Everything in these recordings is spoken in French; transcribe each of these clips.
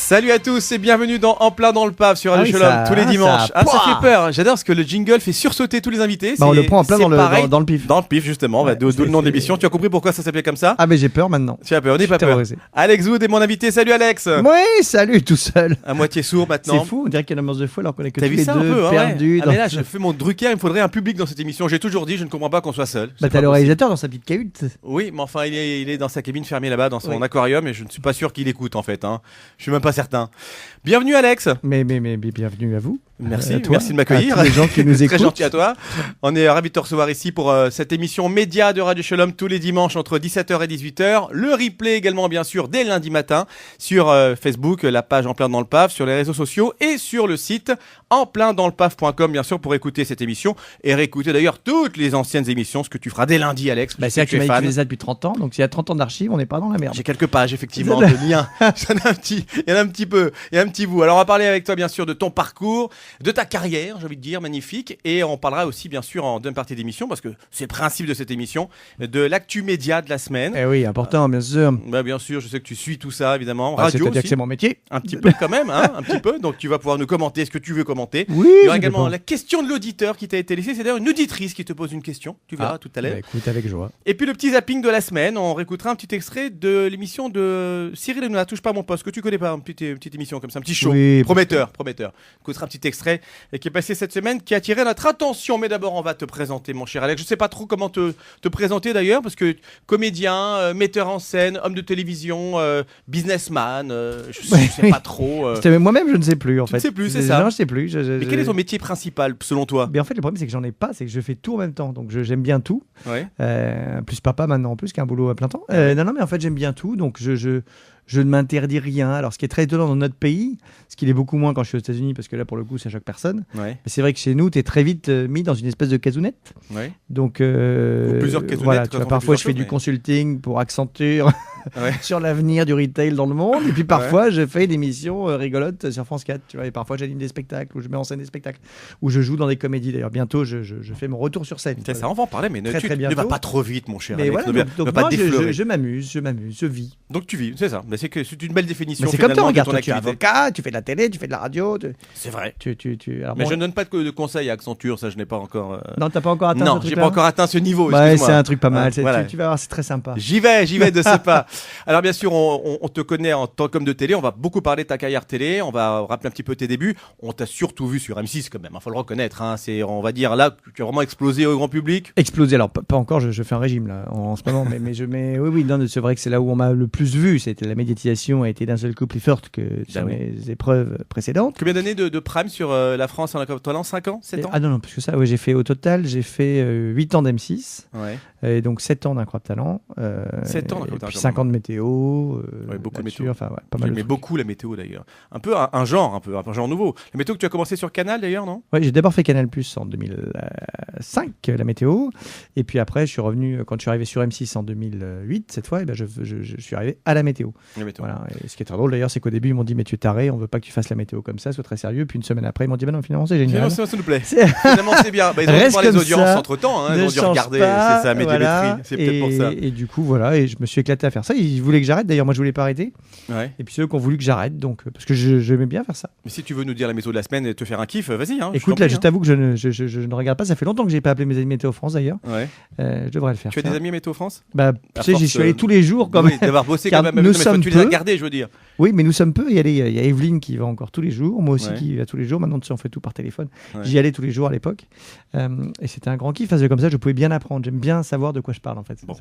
Salut à tous et bienvenue dans En plein dans le paf sur Radio Shalom tous les dimanches. Ça fait peur, j'adore parce que le jingle fait sursauter tous les invités. On le prend en plein dans le pif. Dans le pif justement, d'où le nom de l'émission. Tu as compris pourquoi ça s'appelait comme ça? Ah mais j'ai peur maintenant. Tu as peur, on n'est pas peur. Alex Wood est mon invité, salut Alex. Oui, salut tout seul. À moitié sourd maintenant. C'est fou, on dirait qu'il y a une ambiance de fou alors qu'on est que tous les deux perdus. Mais là je fais mon Drucker, il me faudrait un public dans cette émission. J'ai toujours dit, je ne comprends pas qu'on soit seul. Bah t'as le réalisateur dans sa petite cahute. Oui, mais enfin il est dans sa cabine fermée là-bas, dans son aquarium et je ne suis pas sûr qu'il écoute en fait. Je suis même pas certain. Bienvenue Alex. Mais bienvenue à vous. Merci, à toi, merci de m'accueillir. À tous les gens qui nous écoutent. Très gentil à toi. On est ravis de te recevoir ici pour cette émission média de Radio Shalom tous les dimanches entre 17h et 18h. Le replay également bien sûr dès lundi matin sur Facebook, la page En plein dans le paf, sur les réseaux sociaux et sur le site enpleindantlepaf.com bien sûr pour écouter cette émission et réécouter d'ailleurs toutes les anciennes émissions, ce que tu feras dès lundi Alex. C'est vrai que tu m'as dit que tu fais ça depuis 30 ans, donc s'il y a 30 ans d'archives, on n'est pas dans la merde. J'ai quelques pages effectivement de liens. Il y en a un petit peu, il y a un petit bout. Alors on va parler avec toi bien sûr de ton parcours, de ta carrière, j'ai envie de dire, magnifique. Et on parlera aussi, bien sûr, en deuxième partie d'émission, parce que c'est le principe de cette émission, de l'actu média de la semaine. Eh oui, important, bien sûr. Bien sûr, je sais que tu suis tout ça, évidemment. Radio c'est-à-dire que c'est mon métier. Un petit peu quand même, un petit peu. Donc tu vas pouvoir nous commenter ce que tu veux commenter. Oui, il y aura également la question de l'auditeur qui t'a été laissée. C'est d'ailleurs une auditrice qui te pose une question. Tu verras tout à l'heure. Écoute, avec joie. Et puis le petit zapping de la semaine, on réécoutera un petit extrait de l'émission de Cyril Hanouna, Touche pas à mon poste, que tu connais pas, une petite émission comme ça, un petit show. Oui, prometteur. Écoutera un petit extrait et qui est passé cette semaine, qui a attiré notre attention. Mais d'abord, on va te présenter, mon cher Alex. Je sais pas trop comment te présenter d'ailleurs, parce que comédien, metteur en scène, homme de télévision, businessman, je sais pas trop. Moi-même, je ne sais plus en fait. Tu ne sais plus, c'est ça. Non, je sais plus. Mais quel est ton métier principal, selon toi? Mais en fait, le problème, c'est que j'en ai pas, c'est que je fais tout en même temps. Donc, j'aime bien tout. Ouais. Plus papa maintenant, en plus, qu'un boulot à plein temps. Non, mais en fait, j'aime bien tout. Donc, je ne m'interdis rien. Alors, ce qui est très étonnant dans notre pays, ce qui est beaucoup moins quand je suis aux États-Unis, parce que là, pour le coup, ça choque personne. Ouais. Mais c'est vrai que chez nous, tu es très vite mis dans une espèce de casounette. Ouais. Donc, plusieurs casounettes. Voilà, parfois, je fais du consulting pour Accenture sur l'avenir du retail dans le monde. Et puis, parfois, je fais des missions rigolotes sur France 4. Tu vois, et parfois, j'anime des spectacles ou je mets en scène des spectacles ou je joue dans des comédies. D'ailleurs, bientôt, je fais mon retour sur scène. Ça, on va en parler, mais très ne va pas trop vite, mon cher. Mais Alex, voilà, ne pas déflorer. Je m'amuse, je vis. Donc, tu vis, c'est ça. C'est une belle définition. Mais c'est comme toi, regarde, tu es avocat, tu fais de la télé, tu fais de la radio. C'est vrai. Alors, mais je ne donne pas de conseils à Accenture, ça je n'ai pas encore. Non, t'as pas encore atteint. Non, j'ai pas encore atteint ce niveau. Ouais, c'est un truc pas mal. Voilà. Tu vas voir, c'est très sympa. J'y vais de ce pas. Alors bien sûr, on te connaît en tant qu'homme de télé. On va beaucoup parler de ta carrière télé. On va rappeler un petit peu tes débuts. On t'a surtout vu sur M6 quand même. Il faut le reconnaître. C'est, on va dire là, tu as vraiment explosé au grand public. Explosé. Alors pas encore. Je fais un régime là en ce moment, mais oui, non, c'est vrai que c'est là où on m'a le plus vu. C'était la médiatisation a été d'un seul coup plus forte que sur mes épreuves précédentes. Combien d'années de prime sur la France en talent? 5 ans, 7 ans? Ah non, parce que ça, j'ai fait au total, j'ai fait 8 ans d'M6, et donc 7 ans d'Incroyable Talent, 7 ans et puis 5 ans de météo, beaucoup de météo. Enfin, pas mal. Mais beaucoup la météo d'ailleurs. Un peu un genre nouveau. La météo que tu as commencé sur Canal d'ailleurs, non? Oui, j'ai d'abord fait Canal+ en 2005, la météo, et puis après je suis revenu, quand je suis arrivé sur M6 en 2008, cette fois, je suis arrivé à la météo. Voilà. Et ce qui est très drôle d'ailleurs, c'est qu'au début ils m'ont dit mais tu es taré, on veut pas que tu fasses la météo comme ça, sois très sérieux. Puis une semaine après ils m'ont dit bah non, finalement c'est génial. Ça nous plaît. Finalement c'est bien. Ils ont dû voir les audiences entre temps, ils ont dû regarder, c'est ça, médiamétrie. C'est peut-être pour ça. Et du coup voilà, et je me suis éclaté à faire ça. Ils voulaient que j'arrête. D'ailleurs moi je voulais pas arrêter. Et puis c'est eux qui ont voulu que j'arrête, donc parce que j'aimais bien faire ça. Mais si tu veux nous dire la météo de la semaine et te faire un kiff, vas-y. Écoute là, je t'avoue que je ne regarde pas. Ça fait longtemps que j'ai pas appelé mes amis Météo France d'ailleurs. Je devrais le faire. Tu as des amis Météo France? Bah tu sais, j'y suis allé tous les jours quand même. D'avoir bossé quand même. Tu les as gardés, je veux dire. Oui, mais nous sommes peu. Il y a Evelyne qui va encore tous les jours, moi aussi qui va tous les jours. Maintenant, on fait tout par téléphone. J'y allais tous les jours à l'époque. Et c'était un grand kiff. Comme ça, je pouvais bien apprendre. J'aime bien savoir de quoi je parle, en fait. Bon.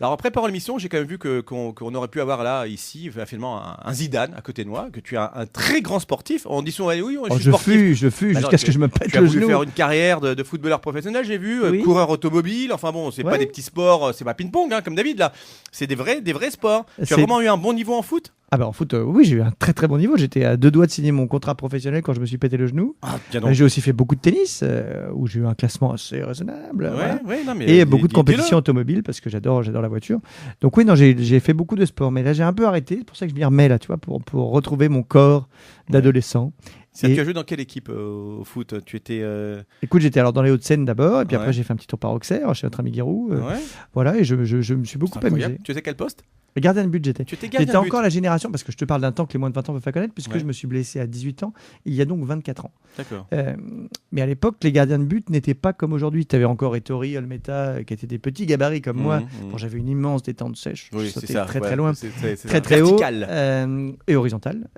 Alors, en préparant l'émission, j'ai quand même vu qu'on aurait pu avoir là, ici, finalement, un Zidane à côté de moi, que tu es un très grand sportif. On dit souvent, oui, je suis sportif. Je fus jusqu'à ce que je me pète le genou. Tu as voulu faire une carrière de footballeur professionnel, j'ai vu, coureur automobile. Enfin bon, c'est pas des petits sports, c'est pas ping-pong, comme David, là. C'est des vrais sports. Tu as vraiment eu un bon niveau en foot? Ah bah en foot, oui, j'ai eu un très très bon niveau. J'étais à 2 doigts de signer mon contrat professionnel quand je me suis pété le genou. J'ai aussi fait beaucoup de tennis, où j'ai eu un classement assez raisonnable. Et beaucoup de compétitions automobiles, parce que j'adore la voiture. Donc oui, non, j'ai fait beaucoup de sport, mais là j'ai un peu arrêté. C'est pour ça que je m'y remets là, tu vois, pour retrouver mon corps d'adolescent. Tu as joué dans quelle équipe au foot? Tu étais Écoute, j'étais alors dans les Hauts-de-Seine d'abord, et puis après j'ai fait un petit tour par Auxerre chez notre ami Giroud. Voilà, et je me suis beaucoup amusé. Tu étais quel poste? Gardien de but, j'étais. Tu étais gardien J'étais de but. encore la génération, parce que je te parle d'un temps que les moins de 20 ans peuvent pas connaître, puisque je me suis blessé à 18 ans, il y a donc 24 ans. D'accord. Mais à l'époque, les gardiens de but n'étaient pas comme aujourd'hui. Tu avais encore Ettori, Olmeta, qui étaient des petits gabarits comme moi. Bon, j'avais une immense détente sèche. Oui, je c'est sautais ça. très très loin, C'est très haut vertical. et horizontal.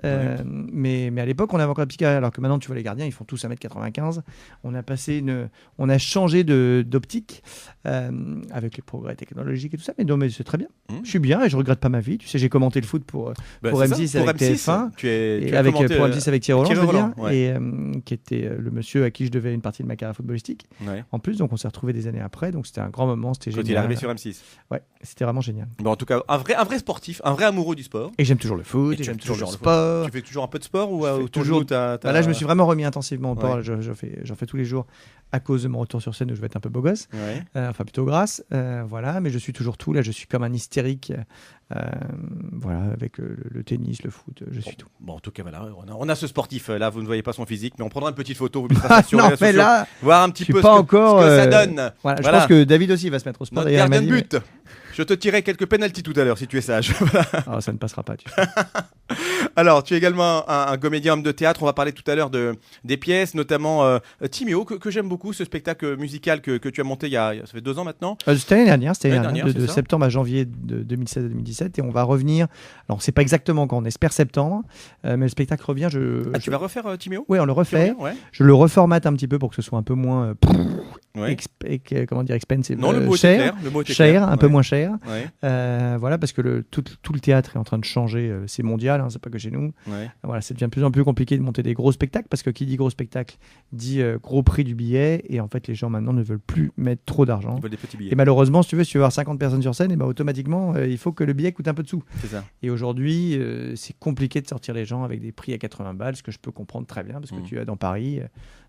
Mais à l'époque, on avait encore un petit carré, alors que maintenant, tu vois, les gardiens, ils font tous 1m95. On a changé d'optique avec les progrès technologiques et tout ça. Mais c'est très bien. Je suis bien et je regrette pas ma vie. Tu sais, j'ai commenté le foot pour M6 avec TF1. Pour M6 avec Thierry Roland, je veux dire, et qui était le monsieur à qui je devais une partie de ma carrière footballistique. En plus, donc on s'est retrouvés des années après. Donc c'était un grand moment, c'était génial. Quand il est arrivé sur M6. Ouais, c'était vraiment génial. Bon, en tout cas, un vrai sportif, un vrai amoureux du sport. Et j'aime toujours le foot, et j'aime toujours le sport. Tu fais toujours un peu de sport ou toujours là, je me suis vraiment remis intensivement au sport. J'en fais tous les jours à cause de mon retour sur scène où je vais être un peu beau gosse. Enfin, plutôt grasse. Voilà, mais je suis toujours tout. Là, je suis comme un hystérique. Voilà, avec le tennis, le foot, je suis tout. Bon, en tout cas, voilà, on a ce sportif là. Vous ne voyez pas son physique, mais on prendra une petite photo. Vous mettra ça sur les réseaux sociaux, là, voir un petit peu ce que ça donne. Voilà, je pense que David aussi va se mettre au sport. Notre gardien de but. Je te tirerai quelques pénaltys tout à l'heure si tu es sage. Oh, ça ne passera pas. Tu sais. Alors, tu es également un comédien homme de théâtre. On va parler tout à l'heure des pièces, notamment Timéo, que j'aime beaucoup, ce spectacle musical que tu as monté ça fait 2 ans maintenant. C'était l'année dernière, de septembre à janvier de 2016 à 2017. Et on va revenir. Alors, on ne sait pas exactement quand, on espère septembre, mais le spectacle revient. Tu vas refaire Timéo ? Oui, on le refait. Je le reformate un petit peu pour que ce soit un peu moins. Comment dire, expensive. Non, le mot cher, était clair. Un peu moins cher. Voilà, parce que tout le théâtre est en train de changer. C'est mondial, c'est pas que chez nous. Voilà, ça devient de plus en plus compliqué de monter des gros spectacles, parce que qui dit gros spectacle dit gros prix du billet, et en fait les gens maintenant ne veulent plus mettre trop d'argent. Ils veulent des petits billets. Et malheureusement, si tu veux avoir 50 personnes sur scène, et automatiquement il faut que le billet coûte un peu de sous. C'est ça. Et aujourd'hui, c'est compliqué de sortir les gens avec des prix à 80 balles, ce que je peux comprendre très bien, parce que tu es dans Paris,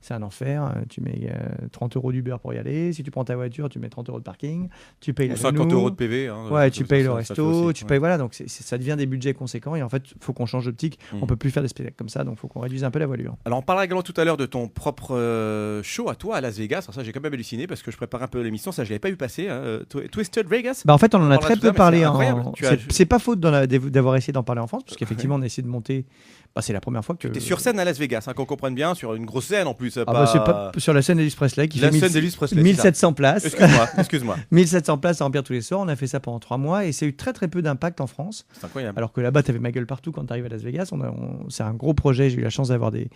c'est un enfer. Tu mets 30 € d'Uber pour y aller. Si tu prends ta voiture, tu mets 30 € de parking. Tu payes 50 € de PV. Tu payes le resto. Tu payes, voilà. Donc ça devient des budgets conséquents. Et en fait, il faut qu'on change d'optique. On peut plus faire des spectacles comme ça. Donc il faut qu'on réduise un peu la voilure. Alors on parlera également tout à l'heure de ton propre show à toi à Las Vegas. Alors ça, j'ai quand même halluciné parce que je prépare un peu l'émission. Ça, je l'avais pas vu passer. Twisted Vegas. En fait, on en a très peu parlé. C'est pas faute d'avoir essayé d'en parler en France, parce qu'effectivement, on a essayé de monter. C'est la première fois que tu es sur scène à Las Vegas, qu'on comprenne bien, sur une grosse scène en plus. C'est pas sur la scène d'Elvis Presley qui fait 1700 places. Excuse-moi. 1700 places à remplir tous les soirs. On a fait ça pendant 3 mois et ça a eu très très peu d'impact en France. C'est incroyable. Alors que là-bas, tu avais ma gueule partout quand tu arrives à Las Vegas. C'est un gros projet. J'ai eu la chance d'avoir des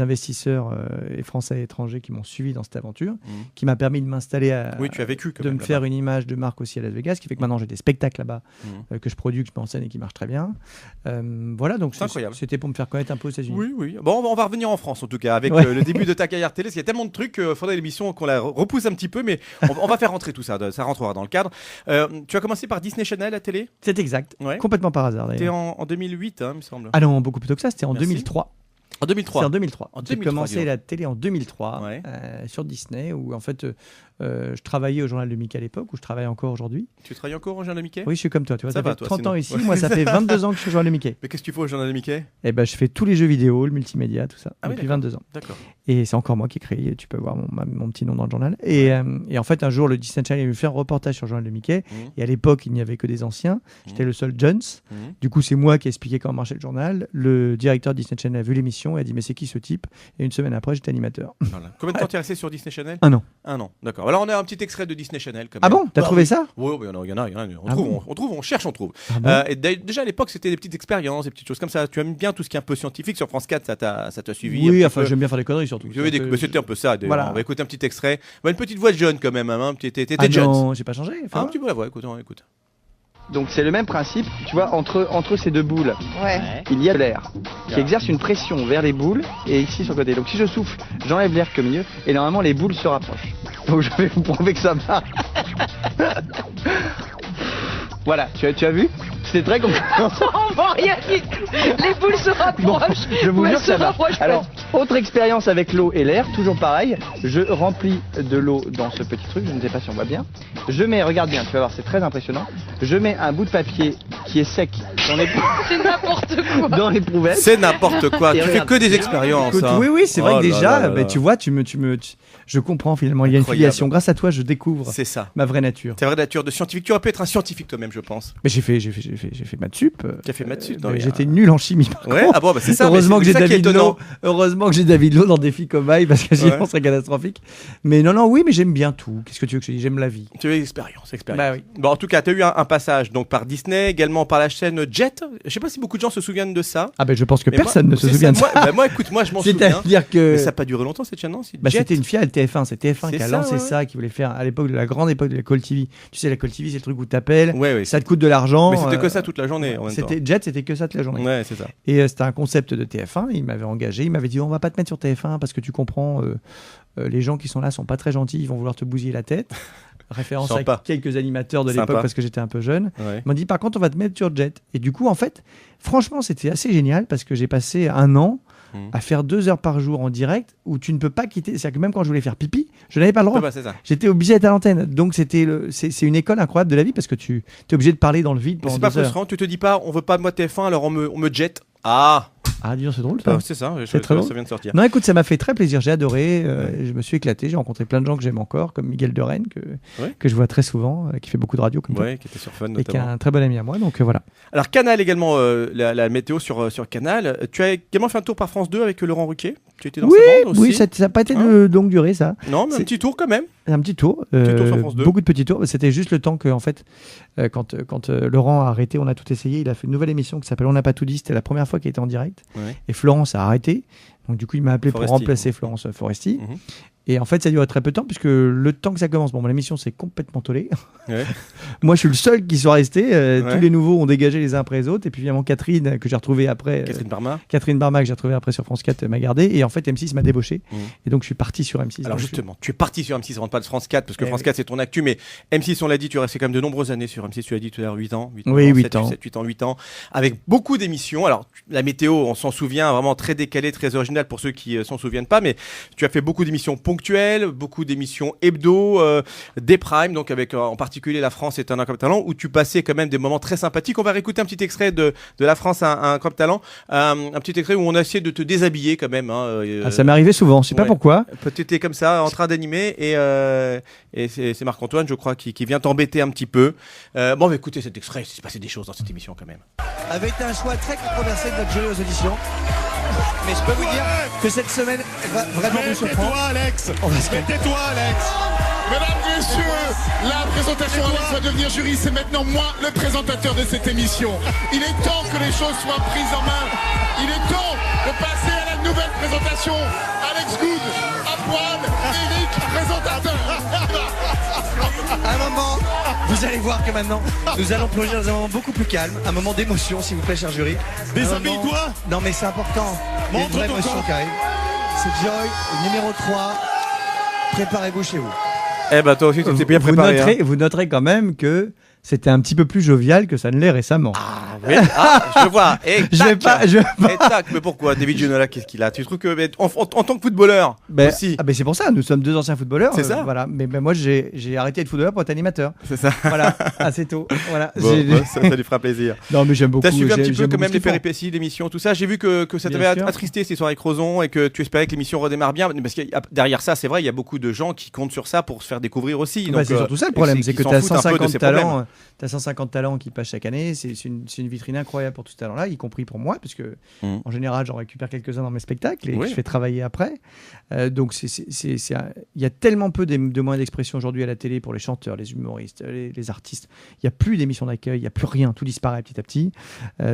investisseurs français et étrangers qui m'ont suivi dans cette aventure, qui m'a permis de m'installer tu as vécu de me faire une image de marque aussi à Las Vegas, qui fait que maintenant j'ai des spectacles là-bas que je produis, que je mets en scène et qui marchent très bien. Voilà, donc c'était pour me faire connaître un peu aux États-Unis. Oui. Bon, on va revenir en France en tout cas avec le début de ta carrière télé. Parce qu'il y a tellement de trucs, il faudrait l'émission qu'on la repousse un petit peu, mais on va faire rentrer tout ça. Ça rentrera dans le cadre. Tu as commencé par Disney Channel à télé ? C'est exact. Complètement par hasard d'ailleurs. C'était en 2008, il me semble. Ah non, beaucoup plus tôt que ça. C'était en 2003. En 2003. C'est en 2003. J'ai commencé la télé en 2003 sur Disney, où en fait je travaillais au Journal de Mickey à l'époque, où je travaille encore aujourd'hui. Tu travailles encore au Journal de Mickey ? Oui, je suis comme toi. Tu vois, ça fait 30 ans ici. Ouais. Moi, ça fait 22 ans que je suis au Journal de Mickey. Mais qu'est-ce que tu fais au Journal de Mickey ? Je fais tous les jeux vidéo, le multimédia, tout ça, depuis 22 ans. D'accord. Et c'est encore moi qui ai créé. Tu peux voir mon petit nom dans le journal. Et en fait, un jour, le Disney Channel a voulu faire un reportage sur le Journal de Mickey. Et à l'époque, il n'y avait que des anciens. J'étais le seul Jones. Du coup, c'est moi qui ai expliqué comment marchait le journal. Le directeur de Disney Channel a vu l'émission et a dit mais c'est qui ce type ? Et une semaine après, j'étais animateur. Voilà. Combien de temps tu es resté sur Disney Channel ? 1 an. 1 an, d'accord. Alors on a un petit extrait de Disney Channel. Ah bon ? T'as trouvé ça ? Oui, il y en a. On trouve, on cherche, on trouve. Bon et déjà à l'époque, c'était des petites expériences, des petites choses comme ça. Tu aimes bien tout ce qui est un peu scientifique. Sur France 4, ça t'a suivi. Oui, enfin j'aime bien faire des conneries surtout. C'était un peu ça. Voilà. On va écouter un petit extrait. Une petite voix de jeune quand même. T'étais jeune. Non, j'ai pas changé. Un petit peu la voix, écoute. Donc c'est le même principe, tu vois, entre ces deux boules, il y a de l'air qui exerce une pression vers les boules et ici sur le côté. Donc si je souffle, j'enlève l'air au milieu et normalement les boules se rapprochent. Donc je vais vous prouver que ça va. Voilà, tu as vu ? C'était très compliqué. On voit rien du tout. Les boules se rapprochent. Je vous jure que ça marche. Alors, autre expérience avec l'eau et l'air, toujours pareil. Je remplis de l'eau dans ce petit truc, je ne sais pas si on voit bien. Je mets, regarde bien, tu vas voir, c'est très impressionnant. Je mets un bout de papier qui est sec dans les C'est n'importe quoi. Dans les prouvettes. C'est n'importe quoi. Tu fais que des expériences. Écoute, oui, c'est vrai que déjà, tu vois, je comprends finalement. Il y a une filiation. Grâce à toi, je découvre c'est ça. Ma vraie nature. Ta vraie nature de scientifique. Tu aurais pu être un scientifique toi-même, je pense. Mais j'ai fait fait maths sup. Tu as fait maths sup. J'étais nul en chimie. C'est ça. Heureusement que j'ai David Lowe dans Défi Cobaye parce que sinon, ce serait catastrophique. Mais oui, mais j'aime bien tout. Qu'est-ce que tu veux que je dise ? J'aime la vie. Tu as expérience. Bah oui. Bon, en tout cas, tu as eu un passage donc par Disney, également par la chaîne Jet. Je sais pas si beaucoup de gens se souviennent de ça. Ah ben je pense que personne ne se souvient de ça. Écoute, moi je m'en souviens. C'est-à-dire que mais ça n'a pas duré longtemps cette chaîne, non ? C'était une filiale TF1, c'est TF1 qui a lancé ça, qui voulait faire à l'époque de la grande époque de la Call TV. Tu sais, la Call TV, c'est le truc où t'appelles, ça te coûte de l'argent. Mais c'était que ça toute la journée. Jet, c'était que ça toute la journée. Ouais, c'est ça. Et c'était un concept de TF1. Il m'avait engagé, il m'avait dit on va pas te mettre sur TF1 parce que tu comprends, les gens qui sont là sont pas très gentils, ils vont vouloir te bousiller la tête. Référence à quelques animateurs de l'époque parce que j'étais un peu jeune. Ils m'ont dit par contre on va te mettre sur Jet. Et du coup en fait franchement c'était assez génial parce que j'ai passé un an à faire 2 heures par jour en direct où tu ne peux pas quitter. C'est-à-dire que même quand je voulais faire pipi, je n'avais pas le droit. J'étais obligé d'être à l'antenne. Donc c'est une école incroyable de la vie parce que tu es obligé de parler dans le vide pendant 2 heures. C'est pas frustrant, tu te dis pas on veut pas de moi TF1 alors on me jette. Dis-donc, c'est drôle ça. C'est ça, c'est très drôle. Ça vient de sortir. Non, écoute, ça m'a fait très plaisir. J'ai adoré. Je me suis éclaté. J'ai rencontré plein de gens que j'aime encore, comme Miguel de Rennes, que je vois très souvent, qui fait beaucoup de radio comme toi. Qui était sur Fun notamment. Et qui est un très bon ami à moi. Donc voilà. Alors Canal également, la météo sur Canal. Tu as également fait un tour par France 2 avec Laurent Ruquier. Tu étais dans sa bande aussi. Oui, ça n'a pas été de longue durée ça. Non, mais un petit tour quand même. Un petit tour. Sur France 2. Beaucoup de petits tours. C'était juste le temps que, en fait, quand Laurent a arrêté, on a tout essayé. Il a fait une nouvelle émission qui s'appelle On n'a pas tout dit. C'était la première fois qu'il était en direct. Et Florence a arrêté. Donc du coup, il m'a appelé pour remplacer Florence Foresti. Et en fait, ça dure très peu de temps, puisque le temps que ça commence, l'émission s'est complètement tollée. Moi, je suis le seul qui soit resté. Tous les nouveaux ont dégagé les uns après les autres. Et puis, évidemment, Catherine, que j'ai retrouvée après. Catherine Barma, que j'ai retrouvée après sur France 4, m'a gardé. Et en fait, M6 m'a débauché. Et donc, je suis parti sur M6. Alors, justement, tu es parti sur M6, rentre pas de France 4, parce que France 4, c'est ton actu. Mais M6, on l'a dit, tu es resté quand même de nombreuses années sur M6. Tu l'as dit tout à l'heure, 8 ans. 8 ans. Avec beaucoup d'émissions. Alors, la météo, on s'en souvient, vraiment très décalée, très originale pour ceux qui s'en souviennent pas. Mais tu as fait beaucoup d'émissions ponctuelles, beaucoup d'émissions hebdo, des primes, donc avec en particulier La France est un incroyable talent, où tu passais quand même des moments très sympathiques. On va réécouter un petit extrait de La France un incroyable talent, un petit extrait où on a essayé de te déshabiller quand même. Ça m'est arrivé souvent, je sais pas pourquoi. Tu étais comme ça, en train d'animer, et c'est Marc-Antoine, je crois, qui vient t'embêter un petit peu. On va écouter cet extrait, il s'est passé des choses dans cette émission quand même. Avait été un choix très controversé de notre jury aux auditions. Mais je peux vous dire que cette semaine va vraiment vous surprendre. Tais-toi, Alex. Mesdames, messieurs, la présentation Alex va devenir jury. C'est maintenant moi le présentateur de cette émission. Il est temps que les choses soient prises en main. Il est temps de passer à la nouvelle présentation. Alex Good, à poil, Eric, présentateur. À un moment, vous allez voir que maintenant, nous allons plonger dans un moment beaucoup plus calme, un moment d'émotion, s'il vous plaît, cher jury. Déshabille-toi. Non, mais c'est important. Il y a une vraie émotion qui arrive. C'est Joy, numéro 3. Préparez-vous chez vous. Toi aussi, tu t'es bien préparé. Vous noterez quand même que c'était un petit peu plus jovial que ça ne l'est récemment. Je vois. Je vais pas. Mais pourquoi David Ginola, qu'est-ce qu'il a? Tu trouves que en tant que footballeur aussi. C'est pour ça, nous sommes 2 anciens footballeurs. C'est ça. Voilà. Mais moi, j'ai arrêté de footballeur pour être animateur. C'est ça. Voilà, assez tôt. Voilà. Ça lui fera plaisir. Non, mais j'aime beaucoup. T'as suivi un petit peu quand même les péripéties, l'émission, tout ça. J'ai vu que ça t'avait attristé cette soirée avec Crozon et que tu espérais que l'émission redémarre bien. Parce que derrière ça, c'est vrai, il y a beaucoup de gens qui comptent sur ça pour se faire découvrir aussi. C'est surtout ça le problème, c'est que tu as 150 talents. Tu as 150 talents qui passent chaque année. C'est une vitrine incroyable pour tout ce talent-là, y compris pour moi, parce que en général, j'en récupère quelques-uns dans mes spectacles et que je fais travailler après. Donc, il y a tellement peu de moyens d'expression aujourd'hui à la télé pour les chanteurs, les humoristes, les artistes. Il n'y a plus d'émissions d'accueil, il n'y a plus rien. Tout disparaît petit à petit.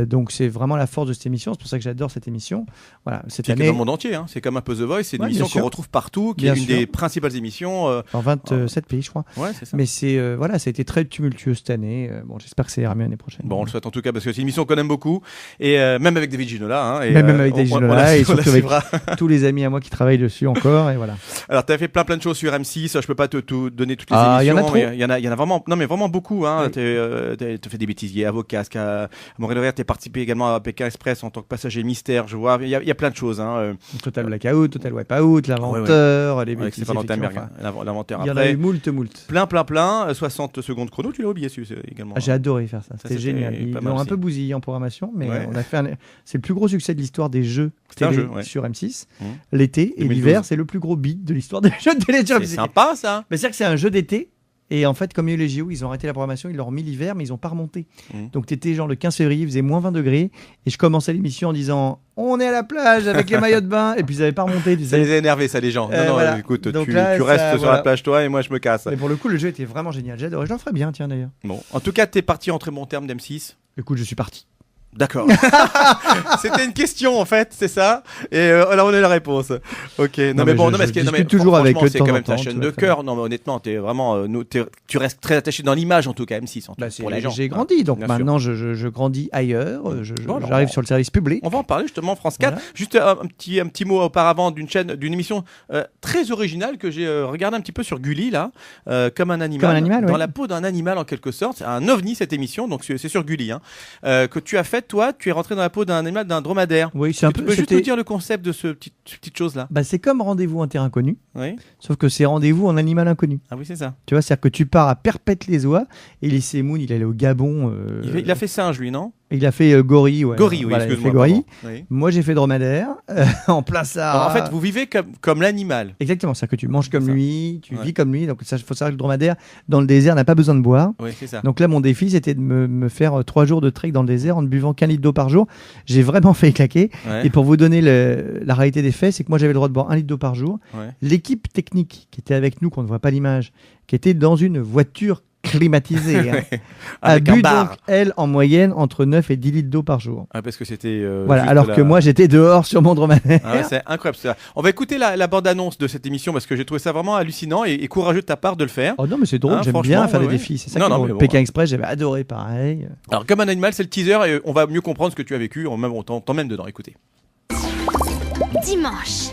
Donc, c'est vraiment la force de cette émission. C'est pour ça que j'adore cette émission. Voilà, cette année. Dans le monde entier. Hein. C'est comme un peu The Voice. C'est une émission qu'on retrouve partout, qui est une des principales émissions. En 27 pays, je crois. Ouais, c'est ça. Mais ça a été très tumultueux cette année. J'espère que ça ira mieux l'année prochaine. On le souhaite en tout cas, parce que c'est une émission qu'on aime beaucoup. Et même avec David Ginola. Même avec David Ginola. Et surtout avec tous les amis à moi qui travaillent dessus encore. Et voilà. Alors, tu as fait plein de choses sur M6. Je peux pas te donner toutes les émissions. Il y en a trop. Il y en a vraiment. Non, mais vraiment beaucoup. Hein. Tu as fait des bêtisiers, Avocasque, à Montréal. Tu as participé également à Pékin Express en tant que passager mystère. Je vois. Il y a plein de choses. Hein. Total Blackout, Total Wipeout, L'Inventeur, les bêtisiers. L'Inventeur. Il y en a eu moult. Plein. 60 secondes chrono. Tu l'as oublié également. J'ai adoré faire ça. C'était génial. Ils l'ont un peu bousillé en programmation, mais on a fait c'est le plus gros succès de l'histoire des jeux télé sur M6. L'été et l'hiver, c'est le plus gros beat de l'histoire des jeux télé sur M6. C'est sympa ça. Mais c'est-à-dire que c'est un jeu d'été Et en fait, comme il y a eu les JO, ils ont arrêté la programmation, ils l'ont remis l'hiver, mais ils n'ont pas remonté. Donc, tu étais genre le 15 février, il faisait moins 20 degrés. Et je commençais l'émission en disant on est à la plage avec les maillots de bain. Et puis, ils n'avaient pas remonté. Ça les a énervés, ça, les gens. Non, écoute, donc tu restes sur la plage, toi, et moi, je me casse. Mais pour le coup, le jeu était vraiment génial. J'adorais. J'en ferais bien, tiens, d'ailleurs. Bon. En tout cas, tu es parti en très bon terme d'M6. Écoute, je suis parti. D'accord. C'était une question en fait, c'est ça. Et alors on a la réponse. Ok. Non mais bon, je discute toujours avec eux. C'est quand même ta chaîne de cœur. Non mais honnêtement, t'es vraiment, tu restes très attaché dans l'image en tout cas M6 pour les gens. J'ai grandi, donc maintenant je grandis ailleurs. J'arrive sur le service public. On va en parler justement France 4. Voilà. Juste un petit mot auparavant d'une émission très originale que j'ai regardé un petit peu sur Gulli là, comme un animal, dans la peau d'un animal en quelque sorte. C'est un ovni cette émission, donc c'est sur Gulli que tu as fait. Toi, tu es rentré dans la peau d'un animal, d'un dromadaire. Oui, c'est un peu. Tu peux juste nous dire le concept de cette petite chose-là. C'est comme rendez-vous en terre inconnue. Oui. Sauf que c'est rendez-vous en animal inconnu. Ah oui, c'est ça. Tu vois, c'est-à-dire que tu pars à Perpète-les-Oies. Elie Semoun, il allait au Gabon. Il a fait singe, lui, non ? Il a fait gorille, ouais. Gorille, oui, voilà, excuse-moi. Gorille. Oui. Moi, j'ai fait dromadaire, en plein Sahara. Alors, en fait, vous vivez comme l'animal. Exactement, c'est-à-dire que tu manges comme lui, tu vis comme lui. Donc, il faut savoir que le dromadaire, dans le désert, n'a pas besoin de boire. Oui, c'est ça. Donc là, mon défi, c'était de me faire 3 jours de trek dans le désert en ne buvant qu'1 litre d'eau par jour. J'ai vraiment fait claquer. Ouais. Et pour vous donner la réalité des faits, c'est que moi, j'avais le droit de boire 1 litre d'eau par jour. Ouais. L'équipe technique qui était avec nous, qu'on ne voit pas l'image, qui était dans une voiture climatisée, a bu donc, elle, en moyenne, entre 9 et 10 litres d'eau par jour. Ah, parce que c'était... voilà, alors que moi, j'étais dehors sur mon dromadaire. Ah ouais, c'est incroyable ça. On va écouter la bande-annonce de cette émission parce que j'ai trouvé ça vraiment hallucinant et courageux de ta part de le faire. Oh non, mais c'est drôle, j'aime bien faire des défis. C'est ça Pékin Express, j'avais adoré pareil. Alors, comme un animal, c'est le teaser et on va mieux comprendre ce que tu as vécu. On t'emmène dedans, écoutez. Dimanche.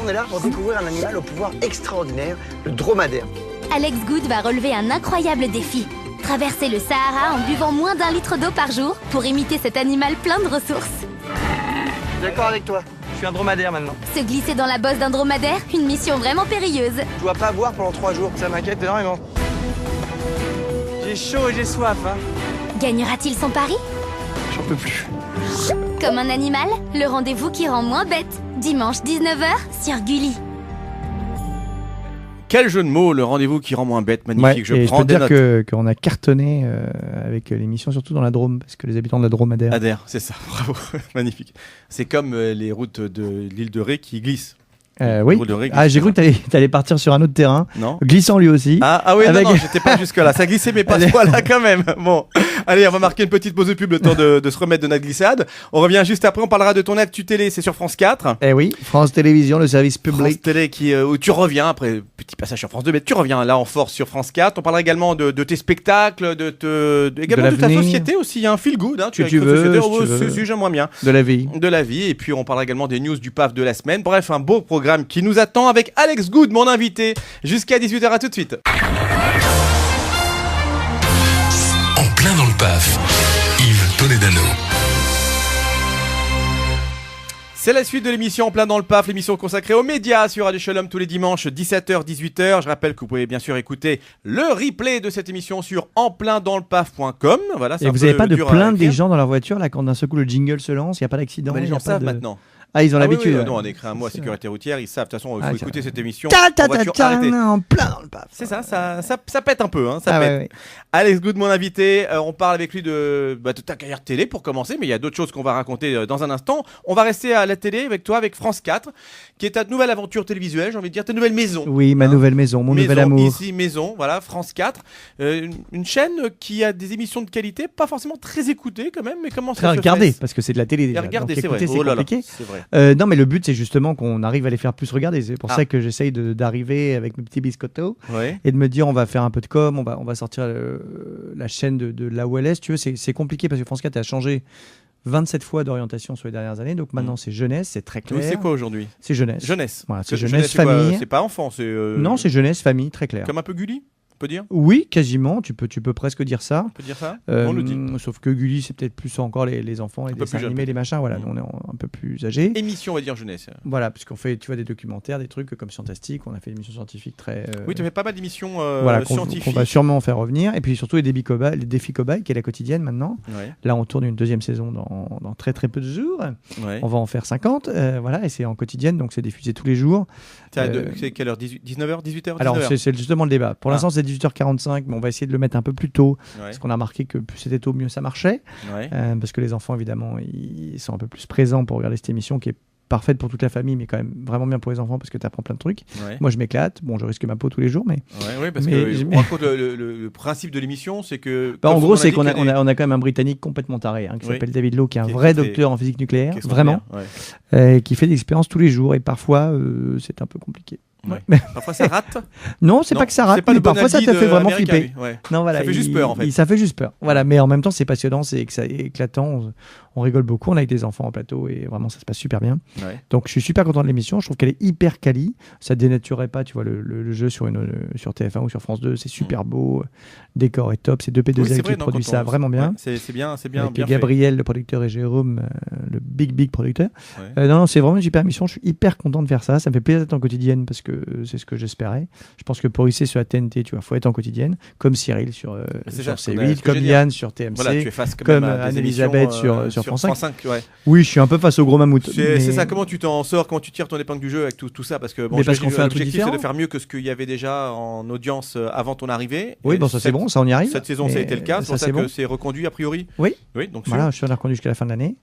On est là pour découvrir un animal au pouvoir extraordinaire, le dromadaire. Alex Good va relever un incroyable défi. Traverser le Sahara en buvant moins d'1 litre d'eau par jour pour imiter cet animal plein de ressources. D'accord avec toi, je suis un dromadaire maintenant. Se glisser dans la bosse d'un dromadaire, une mission vraiment périlleuse. Je dois pas boire pendant 3 jours, ça m'inquiète énormément. J'ai chaud et j'ai soif, hein. Gagnera-t-il son pari ? J'en peux plus. Comme un animal, le rendez-vous qui rend moins bête. Dimanche 19h sur Gulli. Quel jeu de mots, le rendez-vous qui rend moins bête, magnifique. Ouais, je prends des notes. Je peux dire qu'on a cartonné avec l'émission, surtout dans la Drôme, parce que les habitants de la Drôme adhèrent. Adhèrent, c'est ça, bravo, magnifique. C'est comme les routes de l'île de Ré qui glissent. Oui. J'ai cru que tu allais partir sur un autre terrain. Non. Glissant lui aussi. Ah oui, non, j'étais pas jusque là. Ça glissait, mais pas ce point-là quand même. Bon, allez, on va marquer une petite pause de pub, le temps de se remettre de notre glissade. On revient juste après. On parlera de ton actu télé. C'est sur France 4. Eh oui, France Télévisions, le service public. France Télé où tu reviens après petit passage sur France 2, mais tu reviens là en force sur France 4. On parlera également de tes spectacles, également de ta société aussi. Un feel good. Tu veux. J'aimerais bien. De la vie. De la vie. Et puis on parlera également des news du PAF de la semaine. Bref, un beau programme qui nous attend avec Alex Good, mon invité, jusqu'à 18h. À tout de suite. En plein dans le PAF, Yves Toledano. C'est la suite de l'émission En plein dans le PAF, l'émission consacrée aux médias sur Radio Shalom tous les dimanches 17h, 18h. Je rappelle que vous pouvez bien sûr écouter le replay de cette émission sur enpleindantlepaf.com. Voilà, et vous n'avez pas de plaindre des gens dans leur voiture là quand d'un seul coup le jingle se lance, il n'y a pas d'accident. Les gens savent maintenant. Ah, ils ont l'habitude. Oui, non, on a écrit un mot à sécurité routière, ils savent. De toute façon, il faut écouter cette émission. En plein dans le PAF. C'est ça pète un peu. Hein, ça pète. Ouais. Alex Good, mon invité. On parle avec lui de ta carrière télé pour commencer, mais il y a d'autres choses qu'on va raconter dans un instant. On va rester à la télé avec toi, avec France 4, qui est ta nouvelle aventure télévisuelle, j'ai envie de dire, ta nouvelle maison. Oui, ma nouvelle maison, mon nouvel amour. Ici, maison, voilà, France 4. Une chaîne qui a des émissions de qualité, pas forcément très écoutées quand même, mais comment ça se fait ? Regarder, parce que c'est de la télé déjà. Regarder, c'est vrai. C'est compliqué. C'est vrai. Non, mais le but, c'est justement qu'on arrive à les faire plus regarder. C'est pour ça que j'essaye d'arriver avec mes petits biscottos et de me dire on va faire un peu de com, on va sortir la chaîne de là où elle est. Si tu veux, c'est compliqué parce que France 4 a changé 27 fois d'orientation sur les dernières années. Donc maintenant, c'est jeunesse, c'est très clair. Oui, c'est quoi aujourd'hui ? C'est jeunesse. Jeunesse. Voilà, c'est jeunesse, famille. C'est pas enfant, c'est... Non, c'est jeunesse, famille, très clair. Comme un peu Gulli ? Peut dire ? Oui, quasiment. Tu peux presque dire ça. On peut dire ça ? On le dit. Sauf que Gulli, c'est peut-être plus encore les enfants, les dessins animés, les machins. Voilà, on est un peu plus âgés. Émission, on va dire jeunesse. Voilà, parce qu'on fait, tu vois, des documentaires, des trucs comme Scientastique. On a fait une émission scientifique très. Oui, tu fais pas mal d'émissions scientifiques. Qu'on va sûrement faire revenir. Et puis surtout les défis cobayes, qui est la quotidienne maintenant. Ouais. Là, on tourne une deuxième saison dans très très peu de jours. Ouais. On va en faire 50. Voilà, et c'est en quotidienne, donc c'est diffusé tous les jours. C'est quelle heure ? 19h, 18h ? Alors, c'est justement le débat. Pour l'instant, c'est 18h45, mais on va essayer de le mettre un peu plus tôt, parce qu'on a remarqué que plus c'était tôt, mieux ça marchait. Parce que les enfants, évidemment, ils sont un peu plus présents pour regarder cette émission qui est parfaite pour toute la famille, mais quand même vraiment bien pour les enfants parce que tu apprends plein de trucs. Moi, je m'éclate. Bon, je risque ma peau tous les jours, mais. Parce que raconte le principe de l'émission, c'est que. En gros, c'est qu'on a quand même un Britannique complètement taré qui s'appelle David Lowe, qui est un vrai docteur en physique nucléaire, vraiment, qui fait des expériences tous les jours et parfois c'est un peu compliqué. Parfois ça rate. Non, c'est pas que ça rate, mais parfois ça te fait vraiment flipper. Non, voilà, ça fait juste peur en fait. Ça fait juste peur. Voilà, mais en même temps c'est passionnant, c'est éclatant. On rigole beaucoup. On a avec des enfants en plateau et vraiment ça se passe super bien. Donc je suis super content de l'émission. Je trouve qu'elle est hyper quali. Ça dénaturerait pas, tu vois, le jeu sur TF1 ou sur France 2. C'est super beau. Le décor est top. C'est 2P2L qui produit ça vraiment bien. C'est bien avec Gabriel, le producteur, et Jérôme, le big producteur. Non, c'est vraiment une super émission. Je suis hyper content de faire ça. Ça me fait plaisir d'être en quotidienne parce que c'est ce que j'espérais. Je pense que pour ici sur la TNT, tu vois, faut être en quotidienne, comme Cyril sur C8, comme Yann sur TMC, comme Anne-Elisabeth sur France 5. Oui, je suis un peu face au gros mammouth. C'est ça. Comment tu t'en sors, comment tu tires ton épingle du jeu avec tout ça, parce que parce qu'on fait un truc l'objectif différent. C'est de faire mieux que ce qu'il y avait déjà en audience avant ton arrivée. Oui, bon, ça c'est bon, ça on y arrive. Cette saison, ça a été le cas. C'est pour ça que c'est reconduit a priori. Oui. Donc voilà, je suis reconduit jusqu'à la fin de l'année,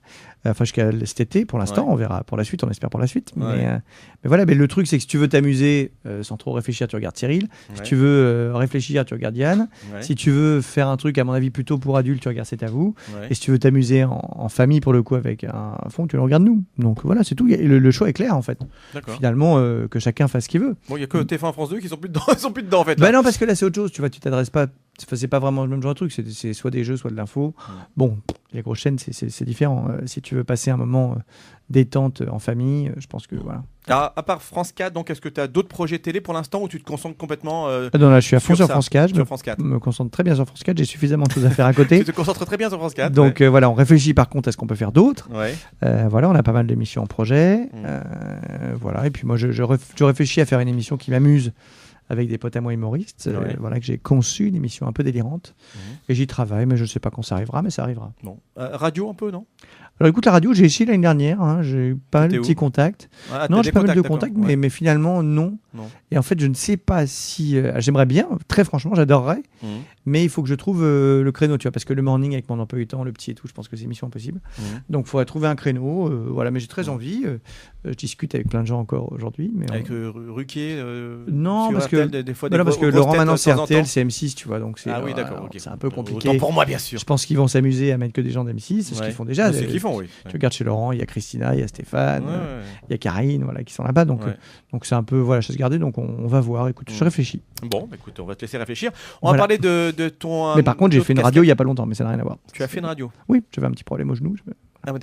enfin jusqu'à cet été pour l'instant. On verra pour la suite, on espère pour la suite. Mais voilà, le truc c'est que si tu veux t'amuser sans trop réfléchir, tu regardes Cyril. Si tu veux réfléchir, tu regardes Yann. Si tu veux faire un truc, à mon avis, plutôt pour adultes, tu regardes C'est à vous. Et si tu veux t'amuser en famille, pour le coup, avec un fond, tu le regardes nous. Donc voilà, c'est tout. Le choix est clair, en fait. Finalement, que chacun fasse ce qu'il veut. Bon, il n'y a que TF1 France 2 qui sont plus dedans. Ils sont plus dedans, en fait. Non, parce que là, c'est autre chose. Tu vois, tu t'adresses pas. C'est pas vraiment le même genre de truc. C'est soit des jeux, soit de l'info. Bon, les grosses chaînes, c'est différent. Si tu veux passer un moment détente en famille, je pense que voilà. Alors, à part France 4, donc est-ce que tu as d'autres projets télé pour l'instant ou tu te concentres complètement non, là, je suis à fond sur France 4. Je me concentre très bien sur France 4. J'ai suffisamment de choses à faire à côté. Tu te concentres très bien sur France 4. Donc voilà, on réfléchit par contre à ce qu'on peut faire d'autre. Voilà, on a pas mal d'émissions en projet. Voilà, et puis moi, je réfléchis à faire une émission qui m'amuse avec des potes à moi humoristes. Voilà, que j'ai conçu une émission un peu délirante. Et j'y travaille, mais je ne sais pas quand ça arrivera, mais ça arrivera. Bon. Radio un peu, non? Alors écoute, la radio, j'ai essayé l'année dernière, j'ai eu pas mal de petits contacts. Non, j'ai pas mal de contacts, mais finalement, non. Et en fait, je ne sais pas si... j'aimerais bien, très franchement, j'adorerais, mais il faut que je trouve le créneau, tu vois, parce que le morning, avec mon emploi du temps, le petit et tout, je pense que c'est mission impossible. Donc, il faudrait trouver un créneau, voilà, mais j'ai très envie. Je discute avec plein de gens encore aujourd'hui. Avec Ruquier non, parce RTL, que, des fois, parce que Laurent, maintenant, c'est RTL, c'est M6, tu vois, donc c'est c'est un peu compliqué. Autant pour moi, bien sûr. Je pense qu'ils vont s'amuser à mettre que des gens d'M6, c'est ce qu'ils font déjà. C'est ce qu'ils font, oui. Tu regardes chez Laurent, il y a Christina, il y a Stéphane, il y a Karine, voilà, qui sont là-bas. Donc c'est un peu chasse gardée. Donc on va voir. Écoute, je réfléchis. Bon, écoute, on va te laisser réfléchir. On va parler de ton. Mais par contre, j'ai fait une radio il y a pas longtemps, mais ça n'a rien à voir. Tu as fait une radio? Oui, j'avais un petit problème au genou. Voilà.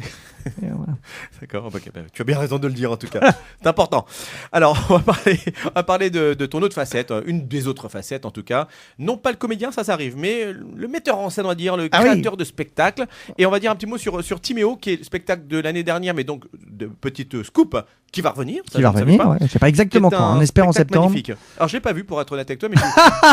D'accord, tu as bien raison de le dire en tout cas. C'est important. Alors, on va parler de ton autre facette, une des autres facettes en tout cas. Non pas le comédien, ça arrive, mais le metteur en scène, on va dire, le créateur de spectacle. Et on va dire un petit mot sur Timéo, qui est le spectacle de l'année dernière, mais donc de petite scoop, qui va revenir. Je ne sais pas exactement quand, on espère en septembre. Magnifique. Alors, je ne l'ai pas vu pour être honnête avec toi, mais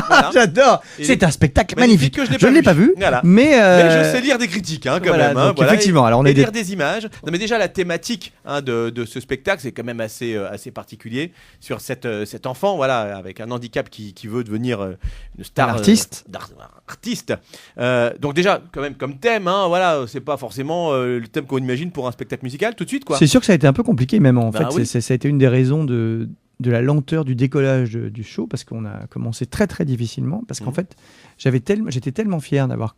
voilà. J'adore. C'est un spectacle magnifique. Je ne l'ai pas vu, voilà. mais je sais lire des critiques quand même. Donc, effectivement, alors on est lire des images. Non, mais déjà la thématique de ce spectacle, c'est quand même assez particulier sur cet enfant, voilà, avec un handicap qui veut devenir une star, artiste. Donc déjà, quand même comme thème, voilà, c'est pas forcément le thème qu'on imagine pour un spectacle musical tout de suite, quoi. C'est sûr que ça a été un peu compliqué, même en fait. Ça a été une des raisons de la lenteur du décollage du show, parce qu'on a commencé très très difficilement, parce qu'en fait, j'étais tellement fier d'avoir,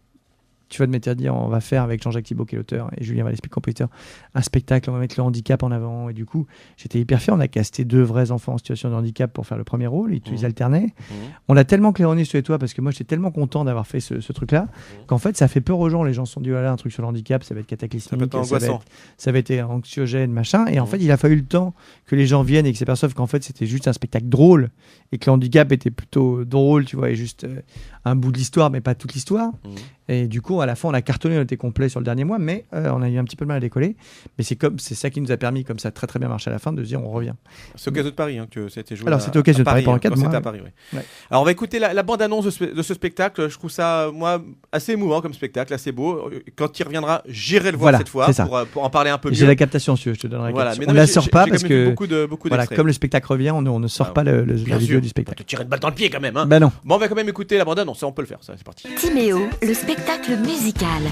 tu vas te mettre à dire, on va faire avec Jean-Jacques Thibault qui est l'auteur et Julien Valespie, compositeur, un spectacle, on va mettre le handicap en avant, et du coup j'étais hyper fier. On a casté 2 vrais enfants en situation de handicap pour faire le premier rôle, ils alternaient. On a tellement claironné sur les toits, parce que moi j'étais tellement content d'avoir fait ce truc là qu'en fait ça fait peur aux gens. Les gens se sont dit, voilà, un truc sur le handicap, ça va être cataclysmique, ça va être anxiogène, machin, et en fait il a fallu le temps que les gens viennent et qu'ils s'aperçoivent qu'en fait c'était juste un spectacle drôle, et que le handicap était plutôt drôle, tu vois, et juste un bout de l'histoire mais pas toute l'histoire. Et du coup à la fin, on a cartonné, on était complet sur le dernier mois, mais on a eu un petit peu de mal à décoller. Mais c'est ça qui nous a permis, comme ça a très très bien marché à la fin, de se dire on revient. C'est au Casino de Paris que c'était joué. Alors c'était au Casino de Paris pendant 4 mois. C'était à Paris, oui. Ouais. Alors on va écouter la bande-annonce de ce spectacle. Je trouve ça, moi, assez émouvant comme spectacle, assez beau. Quand il reviendra, j'irai le voir cette fois pour en parler un peu mieux. J'ai la captation, si tu veux, je te donnerai la captation. On ne la sort pas parce que beaucoup comme le spectacle revient, on ne sort pas la vidéo du spectacle. Te tirer une balle dans le pied quand même. Hein. Bah non. Bon, on va quand même écouter la bande-annonce. On peut le faire. Ça, c'est parti. Timéo, le spectacle musical,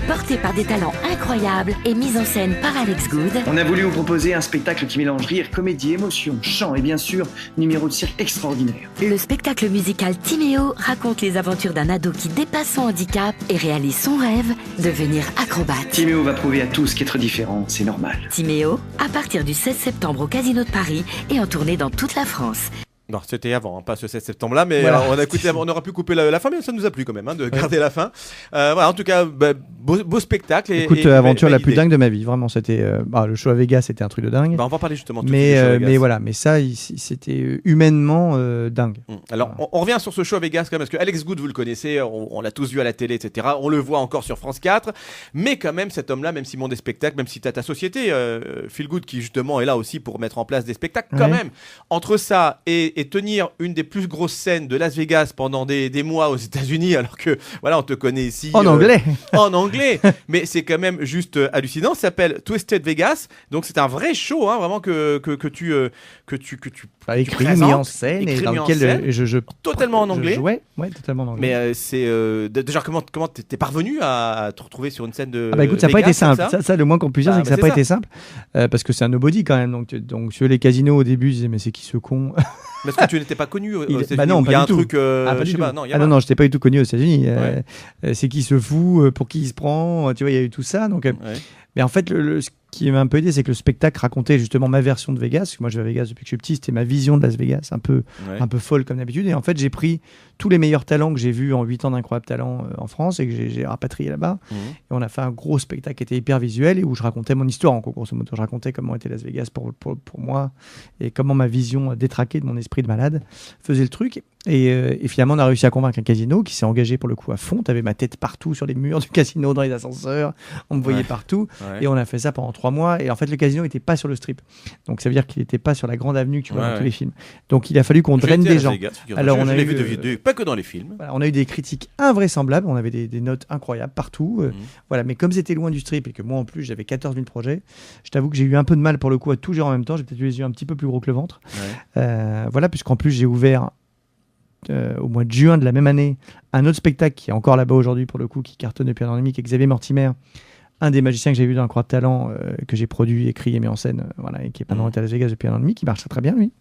porté par des talents incroyables et mis en scène par Alex Good. On a voulu vous proposer un spectacle qui mélange rire, comédie, émotion, chant et bien sûr, numéro de cirque extraordinaire. Le spectacle musical Timéo raconte les aventures d'un ado qui dépasse son handicap et réalise son rêve, devenir acrobate. Timéo va prouver à tous qu'être différent, c'est normal. Timéo, à partir du 16 septembre au Casino de Paris et en tournée dans toute la France. Non, c'était avant, pas ce 16 septembre-là, mais voilà. On aurait pu couper la fin, mais ça nous a plu quand même de garder la fin. Voilà, en tout cas, beau spectacle. Écoute, aventure la plus dingue de ma vie, vraiment. C'était le show à Vegas, c'était un truc de dingue. On va en parler justement. Mais voilà, mais ça, c'était humainement dingue. Alors, on revient sur ce show à Vegas quand même, parce que Alex Good, vous le connaissez, on l'a tous vu à la télé, etc. On le voit encore sur France 4, mais quand même, cet homme-là, même s'il monte des spectacles, même si tu as ta société, Feel Good, qui justement est là aussi pour mettre en place des spectacles, quand même, entre ça et tenir une des plus grosses scènes de Las Vegas pendant des mois aux États-Unis, alors que voilà, on te connaît ici en anglais. En anglais, mais c'est quand même juste hallucinant. Ça s'appelle Twisted Vegas, donc c'est un vrai show, hein, vraiment que tu écrit, mis en scène et dans lequel je totalement en anglais. Ouais, totalement en anglais. Mais c'est déjà comment t'es parvenu à te retrouver sur une scène de écoute, ça n'a pas été simple. Ça, le moins qu'on puisse dire, c'est que ça n'a pas été simple, parce que c'est un nobody quand même. Donc sur les casinos au début, je disais mais c'est qui ce con. Parce que tu n'étais pas connu aux États-Unis. Bah non, il y a un truc. je sais pas. Non, j'étais pas du tout connu aux États-Unis. C'est qui se fout, pour qui il se prend. Tu vois, il y a eu tout ça. Donc, mais en fait, ce qui m'a un peu aidé, c'est que le spectacle racontait justement ma version de Vegas. Moi, je vais à Vegas depuis que je suis petit. C'était ma vision de Las Vegas, un peu folle comme d'habitude. Et en fait, j'ai pris tous les meilleurs talents que j'ai vus en 8 ans d'Incroyable Talent en France et que j'ai rapatrié là-bas. Et on a fait un gros spectacle qui était hyper visuel et où je racontais mon histoire. En grosso modo, je racontais comment était Las Vegas pour moi et comment ma vision détraquée de mon esprit de malade faisait le truc. Et finalement, on a réussi à convaincre un casino qui s'est engagé pour le coup à fond. T'avais ma tête partout sur les murs du casino, dans les ascenseurs. On me voyait partout. Et on a fait ça pendant 3 mois. Et en fait, le casino n'était pas sur le strip. Donc, ça veut dire qu'il n'était pas sur la grande avenue que tu vois dans tous les films. Donc, il a fallu qu'on draine des gens. Alors, on a vu pas que dans les films. Voilà, on a eu des critiques invraisemblables. On avait des notes incroyables partout. Voilà, mais comme c'était loin du strip et que moi, en plus, j'avais 14 000 projets, je t'avoue que j'ai eu un peu de mal pour le coup à tout gérer en même temps. J'ai peut-être eu les yeux un petit peu plus gros que le ventre. Voilà, puisqu'en plus, j'ai ouvert au mois de juin de la même année un autre spectacle qui est encore là-bas aujourd'hui pour le coup, qui cartonne depuis un an et demi, qui est Xavier Mortimer, un des magiciens que j'ai vu dans Incroyable Talent, que j'ai produit, écrit et mis en scène, et qui est maintenant à Las Vegas depuis un an et demi, qui marche très bien lui.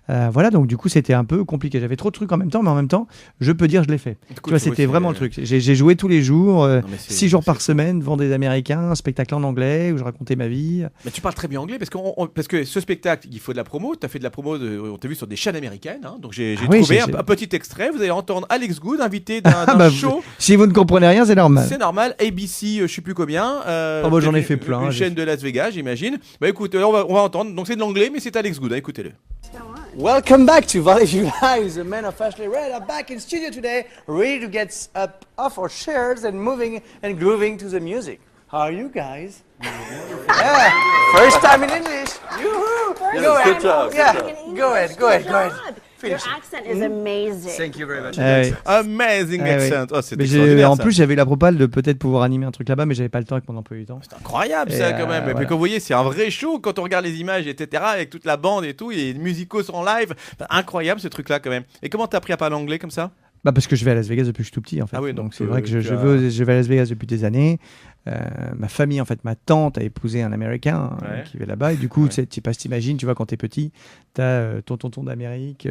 Voilà, donc du coup c'était un peu compliqué. J'avais trop de trucs en même temps, mais en même temps, je peux dire je l'ai fait. Tu vois, c'était vraiment le truc. J'ai joué tous les jours, 6 jours par semaine devant des Américains, un spectacle en anglais où je racontais ma vie. Mais tu parles très bien anglais parce que ce spectacle, il faut de la promo. Tu as fait de la promo, on t'a vu sur des chaînes américaines, hein, donc j'ai trouvé un petit extrait. Vous allez entendre Alex Good, invité d'un show. Si vous ne comprenez rien, c'est normal. C'est normal. ABC, je sais plus combien. J'en ai fait plein. Une chaîne de Las Vegas, j'imagine. Bah écoute, on va entendre. Donc c'est de l'anglais, mais c'est Alex Good. Hein, écoutez-le. Welcome back to Valley View Live. The men of Ashley Red are back in studio today, ready to get up off our chairs and moving and grooving to the music. How are you guys? Yeah, first time in English. Yoo-hoo! Go ahead. Good job. Yeah, go ahead. Your accent is amazing. Thank you very much. Amazing accent. Oh, c'est extraordinaire. En plus, j'avais la propale de peut-être pouvoir animer un truc là-bas, mais j'avais pas le temps avec mon emploi du temps. C'est incroyable ça quand même. Mais comme vous voyez, c'est un vrai show quand on regarde les images, etc. Avec toute la bande et tout, et les musicos en live. Incroyable ce truc-là quand même. Et comment t'as appris à parler anglais comme ça? Parce que je vais à Las Vegas depuis que je suis tout petit en fait. Ah oui, donc c'est vrai que je vais à Las Vegas depuis des années. Ma famille, en fait, ma tante a épousé un Américain qui vit là-bas. Et du coup, tu sais pas si t'imagines, tu vois, quand t'es petit, t'as ton tonton d'Amérique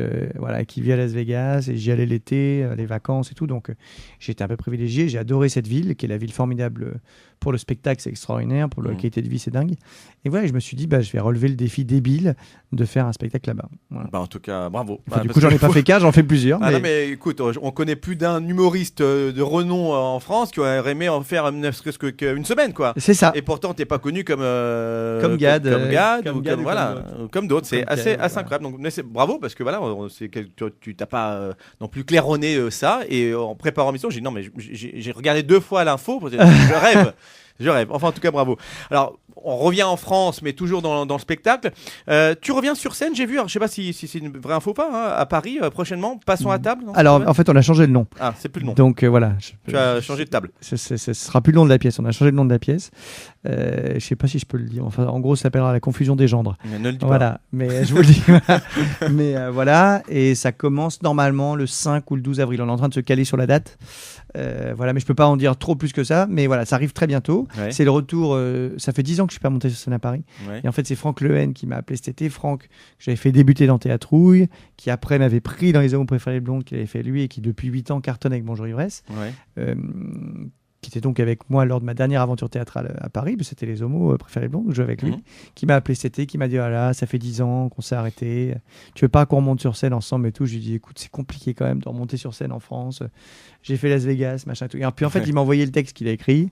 qui vit à Las Vegas. Et j'y allais l'été, les vacances et tout. Donc, j'étais un peu privilégié. J'ai adoré cette ville, qui est la ville formidable pour le spectacle, c'est extraordinaire. Pour la qualité de vie, c'est dingue. Et voilà, je me suis dit, je vais relever le défi débile de faire un spectacle là-bas. Voilà. En tout cas, bravo. Du coup, j'en ai pas fait qu'un, j'en fais plusieurs. Non, mais écoute, on connaît plus d'un humoriste de renom en France qui aurait aimé en faire ne serait-ce qu'une semaine, quoi. C'est ça. Et pourtant, t'es pas connu comme Gad, ou comme d'autres. C'est assez incroyable. Donc, mais bravo parce que voilà, tu t'as pas non plus claironné ça. Et en préparant l'émission, j'ai dit non, mais j'ai regardé 2 fois l'info. Je rêve. Je rêve. Enfin, en tout cas, bravo. Alors, on revient en France, mais toujours dans le spectacle. Tu reviens sur scène, j'ai vu. Alors, je sais pas si c'est une vraie info ou pas. Hein, à Paris, prochainement, Passons à table. Non, alors, en fait, on a changé le nom. Ah, c'est plus le nom. Donc voilà. Tu as changé de table. Ce sera plus le nom de la pièce. On a changé le nom de la pièce. Je sais pas si je peux le dire. Enfin, en gros, ça s'appellera La Confusion des gendres. Mais ne le dis voilà. pas. Mais je vous le dis. Mais voilà. Et ça commence normalement le 5 ou le 12 avril. On est en train de se caler sur la date. Voilà, mais je peux pas en dire trop plus que ça. Mais voilà, ça arrive très bientôt. Ouais. C'est le retour. Ça fait 10 ans que je suis pas monté sur scène à Paris. Ouais. Et en fait, c'est Franck Lehen qui m'a appelé cet été. Franck, que j'avais fait débuter dans Théâtrouille, qui après m'avait pris dans Les Hommes préférés blondes qu'il avait fait lui et qui depuis 8 ans cartonne avec Bonjour Ivresse. Ouais. Qui était donc avec moi lors de ma dernière aventure théâtrale à Paris, c'était Les Homos préférés blondes, je jouais avec lui, qui m'a appelé cet été, qui m'a dit voilà, ça fait 10 ans qu'on s'est arrêté, tu veux pas qu'on remonte sur scène ensemble et tout. Je lui ai dit écoute, c'est compliqué quand même de remonter sur scène en France, j'ai fait Las Vegas, machin tout. Et puis en fait, il m'a envoyé le texte qu'il a écrit.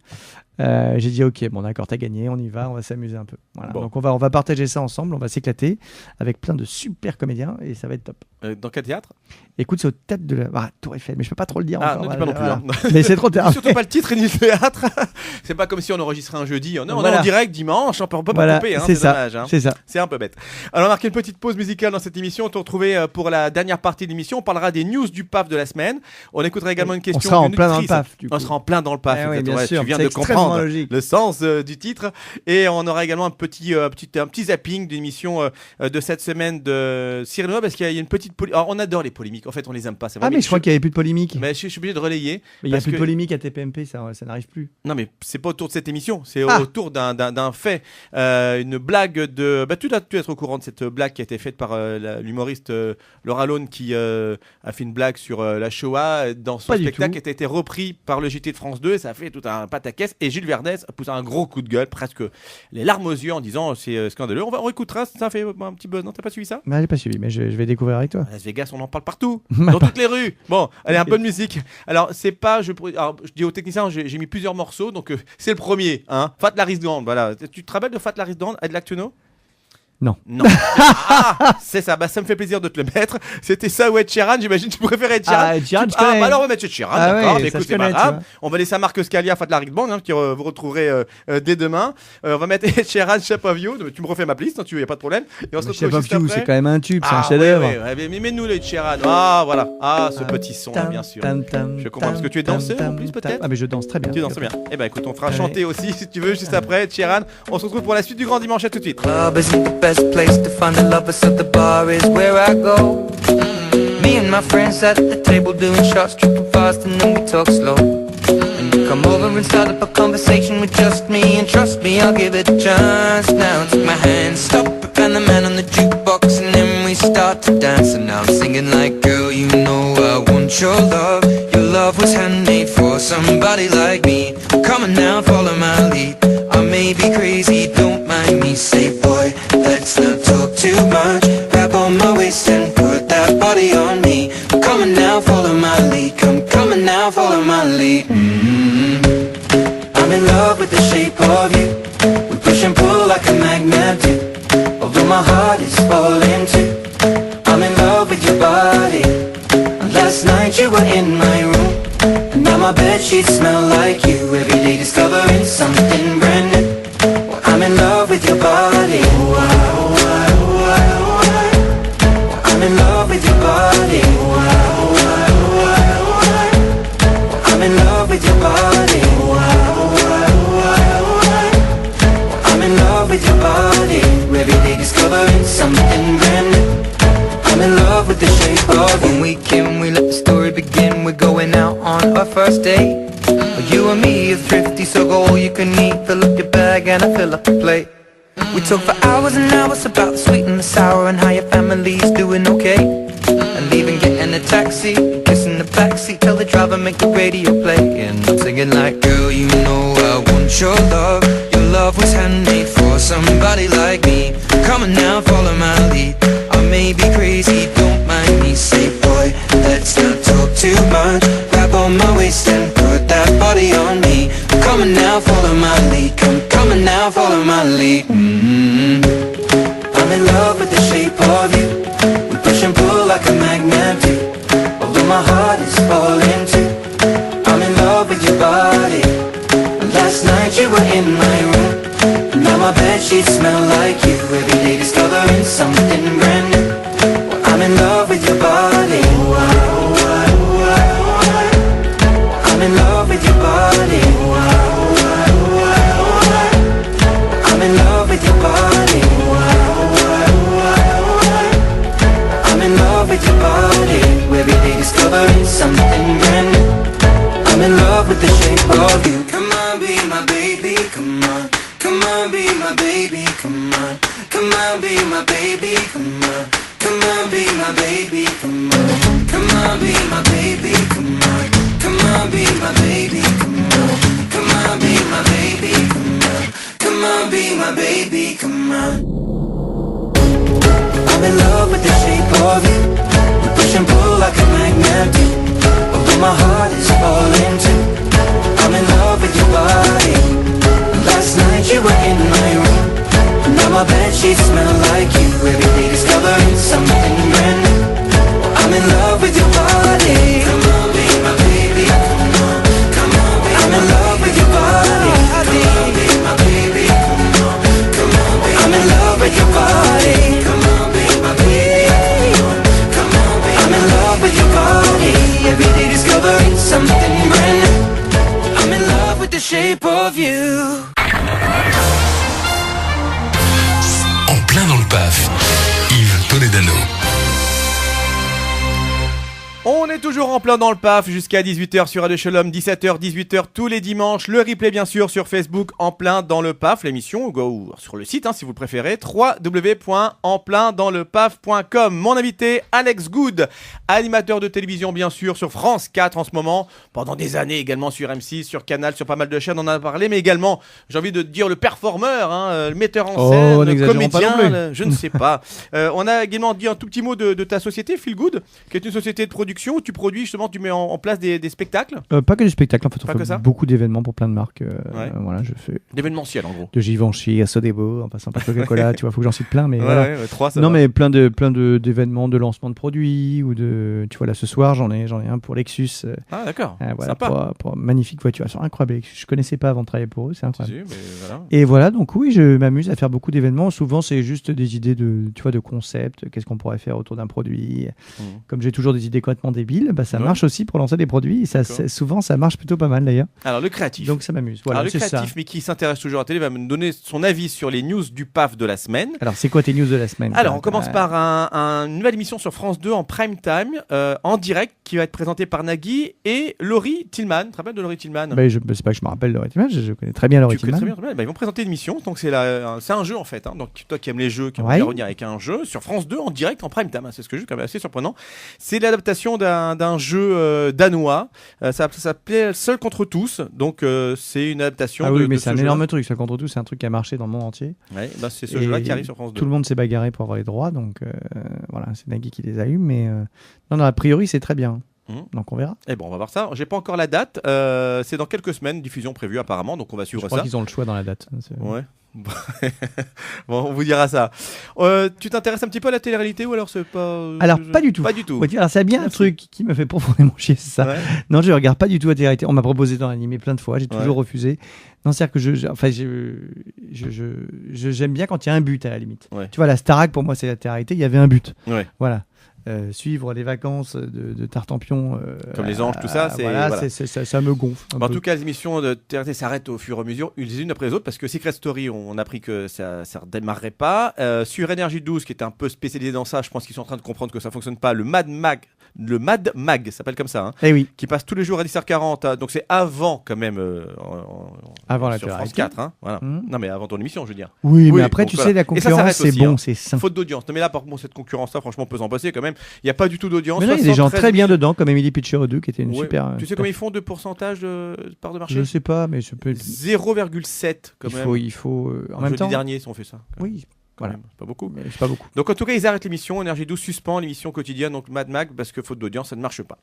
J'ai dit ok, bon d'accord, t'as gagné, on y va, on va s'amuser un peu. Voilà. Bon. Donc on va partager ça ensemble, on va s'éclater avec plein de super comédiens et ça va être top. Dans quel théâtre? Écoute, c'est au théâtre de la Tour Eiffel, mais je peux pas trop le dire. Ah, non, dis pas non plus. Hein. Mais c'est trop tard. Surtout pas le titre ni le théâtre. C'est pas comme si on enregistrait un jeudi. Non, on est en direct dimanche, on peut pas couper. Hein, c'est dommage. Hein. C'est ça. C'est un peu bête. Alors, on a marqué une petite pause musicale dans cette émission. On te retrouver pour la dernière partie de l'émission. On parlera des news du PAF de la semaine. On écoutera également une question. On sera en plein dans le PAF. On sera en plein dans le PAF. Oui, bien sûr. Tu viens de comprendre le sens du titre. Et on aura également un petit zapping d'une émission de cette semaine de Cyril Hanouna parce qu'il y a une petite. On adore les polémiques. En fait, on les aime pas. Ah, mais je crois qu'il n'y avait plus de polémique. Mais je suis obligé de relayer. Mais il n'y a plus de polémique à TPMP, ça n'arrive plus. Non, mais c'est pas autour de cette émission, c'est autour d'un fait. Une blague de. Bah, tu dois être au courant de cette blague qui a été faite par l'humoriste Laura Lone qui a fait une blague sur la Shoah dans son spectacle qui a été repris par le JT de France 2 et ça a fait tout un pataquès. Et Gilles Verdez a poussé un gros coup de gueule, presque les larmes aux yeux en disant c'est scandaleux. On écoutera, ça fait un petit buzz. Non, t'as pas suivi ça? Non, j'ai pas suivi, mais je vais découvrir avec toi. À Las Vegas, on en parle partout, dans toutes les rues. Bon, allez, un peu de musique. Alors, c'est pas. Je dis aux techniciens, j'ai mis plusieurs morceaux, donc c'est le premier. Hein. Fat Larry Grande, voilà. Tu te rappelles de Fat Larry Grande, Ed Lactuno? Non. C'est ça. Bah, ça me fait plaisir de te le mettre. C'était ça ou Ed Sheeran, j'imagine. Tu préférais Ed Sheeran? Ed Sheeran, bah alors on va mettre Ed Sheeran, d'accord. Ouais, écoute, c'est pas grave. On va laisser Marc Scalia, Fat Larry Band, hein, que vous retrouverez dès demain. On va mettre Ed Sheeran, Shape of You. Tu me refais ma playlist, hein, tu veux, y a pas de problème. Et on se retrouve juste après. C'est quand même un tube, c'est un chef-d'œuvre. Mais mets-nous le Ed Sheeran. Ah, voilà. Ah, ce petit son, bien sûr. Je comprends. Parce que tu es danseur en plus, peut-être? Ah, mais je danse très bien. Tu danses bien. Eh ben, écoute, on fera chanter aussi, si tu veux, juste après Ed Sheeran. On se retrouve pour la suite du Grand Dimanche. À tout de suite. The lovers, so the bar is where I go. Me and my friends at the table doing shots, tripping fast and then we talk slow. And you come over and start up a conversation with just me, and trust me, I'll give it a chance. Now take my hand, stop it, and the man on the jukebox, and then we start to dance. And now I'm singing like, girl, you know I want your love. Your love was handmade for somebody like me. Come on now, follow my lead. I may be crazy, don't mind me. Say, boy, let's not talk too much. Grab on my waist and put that body on me. Come on now, follow my lead. Come on now, follow my lead. I'm in love with the shape of you. We push and pull like a magnet do. Although my heart is falling too. I'm in love with your body. Last night you were in my room. And now my bedsheets smell like you. Every day discovering something brand new. Well, I'm in love with your body. I'm in love with your body. I'm in love with your body. I'm in love with your body. Every day discovering something brand new. I'm in love with the shape of you. When we came, we let the story begin. We're going out on our first date. You and me are thrifty, so go all you can eat. Fill up your bag and I fill up the plate. We talk for hours and hours about the sweet and the sour and how your family's doing okay. And leaving, getting a taxi, kissing the backseat, tell the driver make the radio play. And I'm singing like, girl, you know I want your love. Your love was handmade for somebody like me. Come on now, follow my lead. I may be crazy, don't mind me. Say, boy, let's not talk too much. Grab on my waist and put that body on me. I'm coming now, follow my lead. Come coming now, follow my lead. I'm in love with the shape of you. We push and pull like a magnet do. Although my heart is falling too. I'm in love with your body. Last night you were in my room. Now my bedsheets smell like you. Every day discovering something brand new. Well, I'm in love with your body. I'm in love with your body. I'm in love with your body. I'm in love with your body. Every day discovering something brand new. I'm in love with the shape of you. Come on, be my baby, come on. Come on, be my baby, come on. Come on, be my baby, come on. Come on, be my baby, come on. Come on, be my baby, come on. Come on, be my baby, come on. Come on, be my baby, come on. Come on, be my baby, come on. I'm in love with the shape of you. We push and pull like a magnet do. Although my heart is falling too. I'm in love with your body. Last night you were in my room. Now my bedsheets smell like you. Every day discovering something brand new. I'm in love with your body. Come on, be my baby. Come on, come on, be I'm in love with your body. Come on, be my baby. Come on, come on, be I'm in love with your body. Come on, be my baby. Come on, be I'm in love with your body. Every day discovering something brand new. I'm in love with the shape of you. En plein dans le PAF, Yves Toledano. On est toujours en plein dans le PAF jusqu'à 18h sur Radio Shalom, 17h, 18h tous les dimanches. Le replay bien sûr sur Facebook, En plein dans le PAF, l'émission, ou sur le site si vous le préférez, www.enpleindantlepaf.com. Mon invité, Alex Good, animateur de télévision bien sûr sur France 4 en ce moment, pendant des années également sur M6, sur Canal, sur pas mal de chaînes, on en a parlé, mais également, j'ai envie de dire le performeur, le metteur en scène, le comédien, je ne sais pas. On a également dit un tout petit mot de ta société, Feel Good, qui est une société de production où tu produis justement, tu mets en place des spectacles. Pas que des spectacles, en fait, on fait beaucoup d'événements pour plein de marques. Voilà, je fais d'événementiel en gros. De Givenchy à Sodebo, en passant par Coca-Cola, tu vois, faut que j'en cite plein, mais voilà. 3, ça non, va. mais plein d'événements de lancement de produits ou de, tu vois, là ce soir j'en ai un pour Lexus. Ah d'accord. Voilà, sympa. Pour magnifique voiture, elles sont incroyables. Je connaissais pas avant de travailler pour eux, c'est incroyable. Mais voilà. Et voilà, donc oui, je m'amuse à faire beaucoup d'événements. Souvent, c'est juste des idées tu vois, de concept. Qu'est-ce qu'on pourrait faire autour d'un produit. Comme j'ai toujours des idées complètement débiles, bah, ça marche aussi pour lancer des produits. Et souvent, ça marche plutôt pas mal d'ailleurs. Alors, le créatif. Donc, ça m'amuse. Voilà, alors, le créatif, mais qui s'intéresse toujours à la télé, va me donner son avis sur les news du PAF de la semaine. Alors, c'est quoi tes news de la semaine? Alors, on commence par une nouvelle émission sur France 2 en prime time, en direct, qui va être présentée par Nagui et Laurie Tillman. Tu te rappelles de Laurie Tillman? C'est pas que je me rappelle de Laurie Tillman, je connais très bien Laurie Tillman. Très bien. Ils vont présenter une émission, donc c'est un jeu en fait. Donc, toi qui aimes les jeux, qui aimes revenir avec un jeu, sur France 2 en direct en prime time, c'est ce que je trouve quand même assez surprenant. C'est l'adaptation d'un jeu danois. Ça s'appelait Seul contre tous. Donc c'est une adaptation. Ah oui, mais c'est un énorme truc. Seul contre tous, c'est un truc qui a marché dans le monde entier. Ouais, c'est ce jeu-là qui arrive sur France 2. Tout le monde s'est bagarré pour avoir les droits, donc voilà, c'est Nagui qui les a eus, mais non, a priori c'est très bien. Donc on verra. Et bon, on va voir ça. J'ai pas encore la date. C'est dans quelques semaines, diffusion prévue apparemment. Donc on va suivre ça. Je crois qu'ils ont le choix dans la date. Ouais. Bon, on vous dira ça. Tu t'intéresses un petit peu à la télé-réalité ou alors c'est pas... Alors pas du tout. Pas du tout. Alors c'est bien un truc qui me fait profondément chier, c'est ça. Ouais. Non, je regarde pas du tout la télé-réalité. On m'a proposé d'en animer plein de fois, j'ai toujours refusé. Non, c'est-à-dire que j'aime bien quand il y a un but à la limite. Ouais. Tu vois, la Starac pour moi c'est la télé-réalité, il y avait un but. Ouais. Voilà. Suivre les vacances de Tartampion comme les anges, tout ça, ça me gonfle. En tout cas, les émissions de TRT s'arrêtent au fur et à mesure, les unes après les autres, parce que Secret Story, on a appris que ça redémarrerait pas. Sur Énergie 12, qui était un peu spécialisé dans ça, je pense qu'ils sont en train de comprendre que ça fonctionne pas. Le Mad Mag s'appelle comme ça, qui passe tous les jours à 10h40. Donc c'est avant quand même, avant sur France 4. Voilà. Non mais avant ton émission, je veux dire. Oui, mais après tu sais la concurrence, c'est bon, c'est simple. Faute d'audience. Non mais là, par contre, cette concurrence-là, franchement, on peut s'en passer quand même. Il n'y a pas du tout d'audience. Mais là, il y a des gens très bien dedans, comme Émilie Pitcher-Odou, qui était une super. Tu sais combien ils font de pourcentage de part de marché? Je sais pas, mais je peux. 0,7 quand même. Il faut en même temps. Jeudi dernier, ils ont fait ça. Oui. Voilà. Pas beaucoup. Mais c'est pas beaucoup. Donc en tout cas, ils arrêtent l'émission. Énergie 12 suspend l'émission quotidienne, donc Mad Mag, parce que faute d'audience, ça ne marche pas.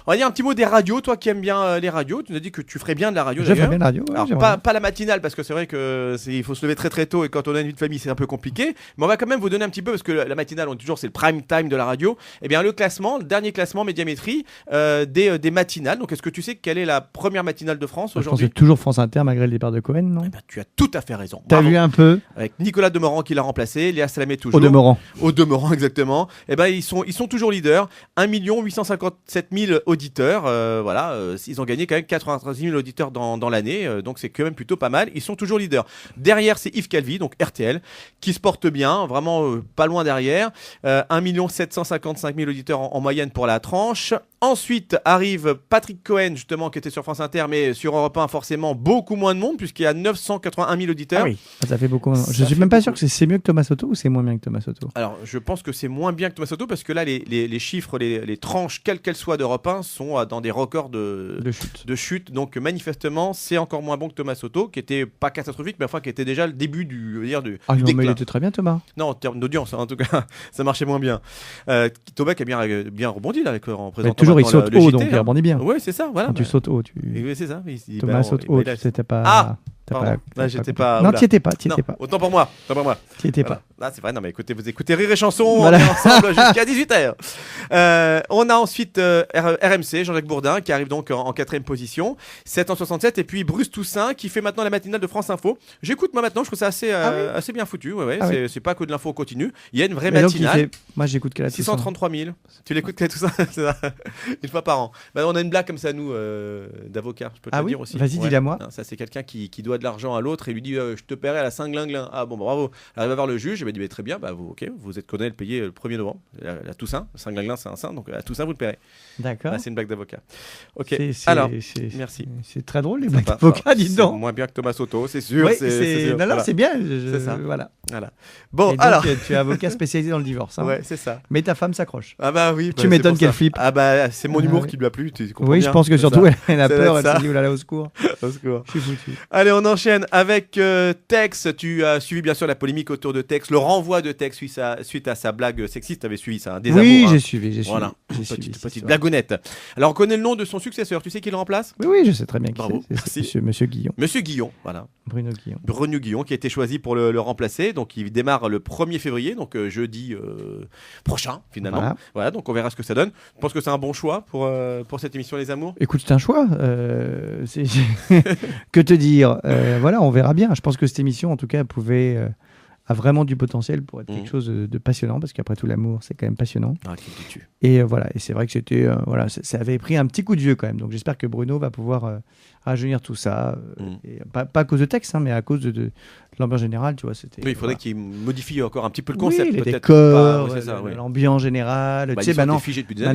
On va dire un petit mot des radios. Toi qui aimes bien les radios, tu nous as dit que tu ferais bien de la radio. Je ferais bien de la radio. Ouais, alors pas la matinale, parce que c'est vrai que il faut se lever très très tôt et quand on a une vie de famille, c'est un peu compliqué. Mais on va quand même vous donner un petit peu, parce que la matinale, on dit toujours c'est le prime time de la radio. Eh bien le classement, le dernier classement Médiamétrie des matinales. Donc est-ce que tu sais quelle est la première matinale de France aujourd'hui? Je pense que c'est toujours France Inter malgré le départ de Cohen, non? Eh ben, tu as tout à fait raison. T'as vu un peu? Avec Nicolas Demorand qui l'a remplacé, Léa Salamé toujours. Au demeurant, exactement. Et ben ils sont toujours leaders. 1 857 000 auditeurs. Ils ont gagné quand même 93 000 auditeurs dans l'année. Donc c'est quand même plutôt pas mal. Ils sont toujours leaders. Derrière, c'est Yves Calvi, donc RTL, qui se porte bien, vraiment pas loin derrière. 1 755 000 auditeurs en moyenne pour la tranche. Ensuite arrive Patrick Cohen, justement, qui était sur France Inter, mais sur Europe 1, forcément, beaucoup moins de monde, puisqu'il y a 981 000 auditeurs. Ah oui, ça fait beaucoup. Je suis même pas sûr que c'est mieux que Thomas Soto ou c'est moins bien que Thomas Soto. Alors, je pense que c'est moins bien que Thomas Soto, parce que là, les chiffres, les tranches, quelles qu'elles soient d'Europe 1, sont dans des records de chute. Donc, manifestement, c'est encore moins bon que Thomas Soto, qui était pas catastrophique, mais enfin, qui était déjà le début du déclin. Mais il était très bien, Thomas. Non, en termes d'audience, en tout cas, ça marchait moins bien. Thomas qui a bien rebondi, là, en présentant. Toujours, il saute haut, donc il rebondit bien. Oui, c'est ça. Voilà. Quand tu sautes haut, Oui, c'est ça. Thomas saute haut, c'était pas. Ah, là, j'étais pas. Non, t'y étais pas. Autant pour moi. T'y étais pas. Là, c'est vrai. Non, mais écoutez, vous écoutez Rire et Chanson. On est ensemble jusqu'à 18h. On a ensuite RMC, Jean-Jacques Bourdin, qui arrive donc en 4e position, 767. Et puis Bruce Toussaint, qui fait maintenant la matinale de France Info. J'écoute moi maintenant. Je trouve ça assez bien foutu. C'est pas que de l'info continue. Il y a une vraie matinale. Moi, j'écoute que la 633 000. Tu l'écoutes que tout ça une fois par an. On a une blague comme ça, nous, d'avocats. Je peux te le dire aussi. Vas-y, dis-la moi. Non, ça, c'est quelqu'un qui doit de l'argent à l'autre et lui dit je te paierai à la Saint-Glinglin. Ah bon, bravo. Alors il va voir le juge, il m'a dit très bien, vous êtes condamné à le payer le 1er novembre. La Toussaint, Saint-Glinglin c'est un saint, donc à Toussaint vous le paierez. D'accord. C'est une blague d'avocat. Ok. Alors, merci. C'est très drôle les blagues d'avocat, dis donc. C'est moins bien que Thomas Soto, c'est sûr. Non, c'est bien. C'est ça. Voilà. Bon, donc, alors. Tu es avocat spécialisé dans le divorce. Ouais, c'est ça. Mais ta femme s'accroche. Ah bah oui. Tu m'étonnes qu'elle flippe. Ah bah c'est mon humour qui lui a plu. Oui, je pense que surtout elle a peur. Elle s'est dit oulala, au secours. Au secours. Je suis foutu. Allez, on enchaîne avec Tex. Tu as suivi bien sûr la polémique autour de Tex, le renvoi de Tex suite à sa blague sexiste. Tu avais suivi ça, des amours. Oui, j'ai suivi. Voilà, petite blagounette. Alors on connaît le nom de son successeur. Tu sais qui le remplace? Oui, je sais très bien qui Bravo. c'est. Monsieur Guillon. Monsieur Guillon, voilà. Bruno Guillon qui a été choisi pour le remplacer. Donc il démarre le 1er février, donc jeudi prochain finalement. Voilà, donc on verra ce que ça donne. Je pense que c'est un bon choix pour cette émission Les Amours. Écoute, c'est un choix. Que te dire voilà, on verra bien. Je pense que cette émission, en tout cas, a vraiment du potentiel pour être quelque chose de passionnant, parce qu'après tout, l'amour, c'est quand même passionnant. Et voilà, et c'est vrai que c'était ça avait pris un petit coup de vieux quand même. Donc j'espère que Bruno va pouvoir rajeunir tout ça, et pas à cause de texte, mais à cause de l'ambiance générale, tu vois. Oui, il faudrait qu'il modifie encore un petit peu le concept. Les décors, l'ambiance générale. Tu sais, maintenant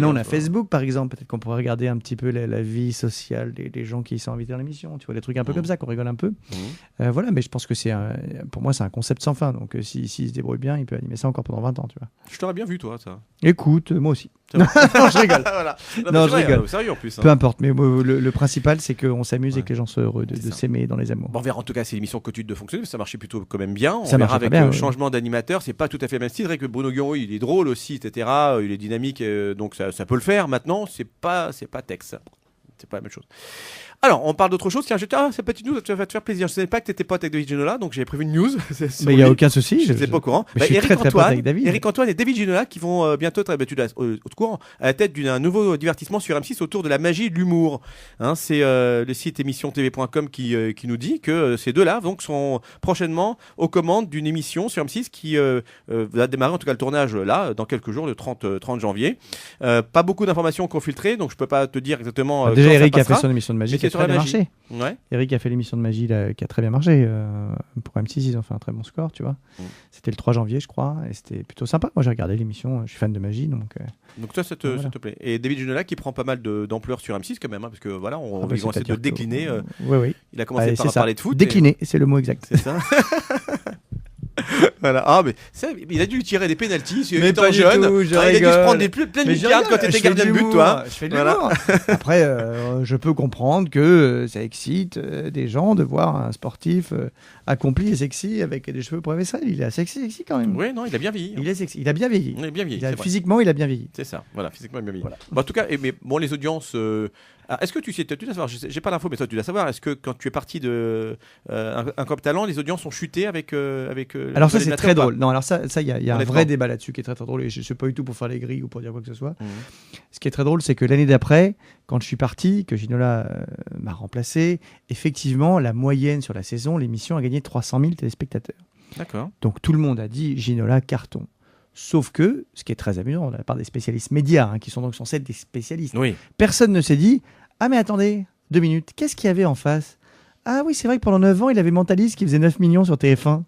on a Facebook, par exemple. Peut-être qu'on pourrait regarder un petit peu la vie sociale des gens qui sont invités dans l'émission. Tu vois, des trucs un peu comme ça, qu'on rigole un peu. Voilà, mais je pense que pour moi, c'est un concept sans fin. Donc, s'il se débrouille bien, il peut animer ça encore pendant 20 ans, tu vois. Je t'aurais bien vu, toi, ça. Écoute, moi aussi. Non, je rigole. Voilà. Non, je rigole. Sérieux, en plus. Peu importe, mais le principal, c'est qu'on s'amuse et que les gens soient heureux de s'aimer dans les amours. Bon, on verra en tout cas si l'émission continue de fonctionner, ça marchait plutôt quand même bien. On verra avec le changement d'animateur, c'est pas tout à fait le même style. C'est vrai que Bruno Guillon, il est drôle aussi, etc. Il est dynamique, donc ça peut le faire. Maintenant, c'est pas Tex. C'est pas la même chose. Alors, on parle d'autre chose. Tiens, cette petite news, ça va te faire plaisir. Je ne savais pas que tu étais pote avec David Ginola, donc j'avais prévu une news. Mais il n'y a aucun souci. Je ne sais pas au courant. Je suis très pote avec David. Eric Antoine et David Ginola qui vont bientôt être au courant à la tête d'un nouveau divertissement sur M6 autour de la magie de l'humour. C'est le site émissiontv.com qui nous dit que ces deux-là donc, sont prochainement aux commandes d'une émission sur M6 qui va démarrer, en tout cas le tournage là, dans quelques jours, le 30 janvier. Pas beaucoup d'informations qu'on filtrées, donc je ne peux pas te dire exactement. Déjà, Eric a fait son émission de magie. Très bien marché. Ouais. Eric a fait l'émission de magie là, qui a très bien marché. Pour M6, ils ont fait un très bon score, tu vois. C'était le 3 janvier, je crois, et c'était plutôt sympa. Moi, j'ai regardé l'émission, je suis fan de magie, donc. Donc toi, ça te plaît. Et David Ginola qui prend pas mal d'ampleur sur M6 quand même, parce que voilà, ils vont essayer de décliner. Oui. Il a commencé par parler de foot. Décliner, c'est le mot exact. C'est ça. Voilà. Ah, mais il a dû tirer des pénaltys. Mais étant jeune. Il a dû se prendre des pleines lucarnes quand tu étais gardien de but, toi. Je fais de l'humour. Après, je peux comprendre que ça excite des gens de voir un sportif accompli et sexy avec des cheveux pour la vaisselle. Il est assez sexy quand même. Oui, non, il a bien vieilli. Il est sexy. Il a bien vieilli. Il a bien vieilli. Physiquement, il a bien vieilli. C'est ça. Voilà, physiquement, il a bien vieilli. Voilà. Bon, en tout cas, mais bon, les audiences. Est-ce que tu dois savoir, j'ai pas l'info, mais toi tu dois savoir, est-ce que quand tu es parti de un Cop Talent, les audiences ont chuté avec alors ça c'est très drôle. Non, alors ça il y a un vrai débat là-dessus qui est très très drôle et je suis pas du tout pour faire les grilles ou pour dire quoi que ce soit. Ce qui est très drôle, c'est que l'année d'après, quand je suis parti, que Ginola m'a remplacé, effectivement la moyenne sur la saison, l'émission a gagné 300 000 téléspectateurs. D'accord. Donc tout le monde a dit Ginola carton. Sauf que, ce qui est très amusant de la part des spécialistes médias, qui sont donc censés être des spécialistes, personne ne s'est dit « Ah mais attendez, 2 minutes, qu'est-ce qu'il y avait en face ? Ah oui, c'est vrai que pendant 9 ans, il avait Mentaliste qui faisait 9 millions sur TF1.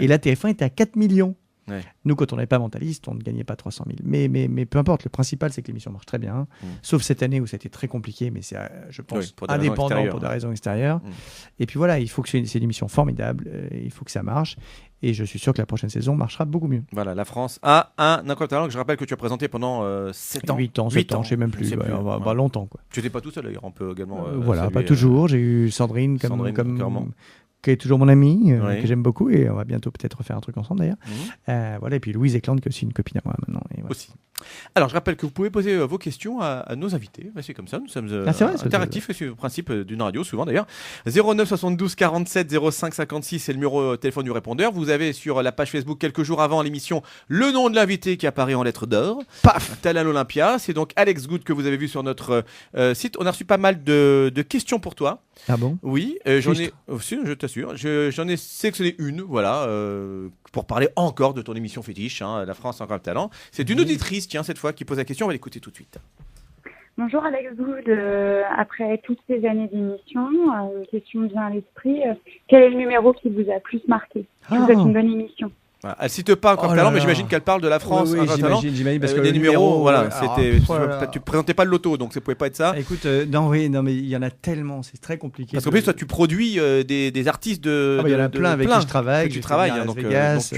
Et là, TF1 était à 4 millions. Ouais. Nous, quand on n'avait pas Mentaliste, on ne gagnait pas 300 000. Mais peu importe, le principal, c'est que l'émission marche très bien. Sauf cette année où ça a été très compliqué, mais c'est, je pense, indépendant pour des raisons extérieures. Et puis voilà, il faut que c'est une émission formidable, il faut que ça marche. Et je suis sûr que la prochaine saison marchera beaucoup mieux. Voilà, la France a un Cop Talent que je rappelle que tu as présenté pendant 7 ans. 8 ans, je ne sais même plus. Longtemps. Quoi. Tu n'étais pas tout seul d'ailleurs, on peut également. Voilà, pas toujours. J'ai eu Sandrine comme qui est toujours mon amie, que j'aime beaucoup, et on va bientôt peut-être refaire un truc ensemble d'ailleurs. Voilà, et puis Louise Eklund, qui est aussi une copine à moi maintenant. Et voilà. Aussi. Alors, je rappelle que vous pouvez poser vos questions à nos invités. C'est comme ça, nous sommes interactifs, c'est le principe d'une radio, souvent d'ailleurs. 09 72 47 05 56, c'est le numéro téléphone du répondeur. Vous avez sur la page Facebook, quelques jours avant l'émission, le nom de l'invité qui apparaît en lettres d'or. Paf, tel à l'Olympia. C'est donc Alex Good que vous avez vu sur notre site. On a reçu pas mal de questions pour toi. Ah bon ? Oui, j'en ai aussi, je t'assure. J'en ai sélectionné une, voilà, pour parler encore de ton émission fétiche, La France a encore le talent. C'est une auditrice, cette fois, qui pose la question. On va l'écouter tout de suite. Bonjour Alex Good. Après toutes ces années d'émission, une question me vient à l'esprit. Quel est le numéro qui vous a plus marqué ? Je vous souhaite une bonne émission. Voilà. Elle cite pas encore talent, mais j'imagine qu'elle parle de la France. Oui, j'imagine parce que les numéros, voilà, c'était. Tu présentais pas le loto, donc ça pouvait pas être ça. Écoute, non, mais il y en a tellement, c'est très compliqué. Parce qu'en plus, toi, tu produis des artistes de. Il y en a plein avec qui je travaille. Tu travailles, donc tu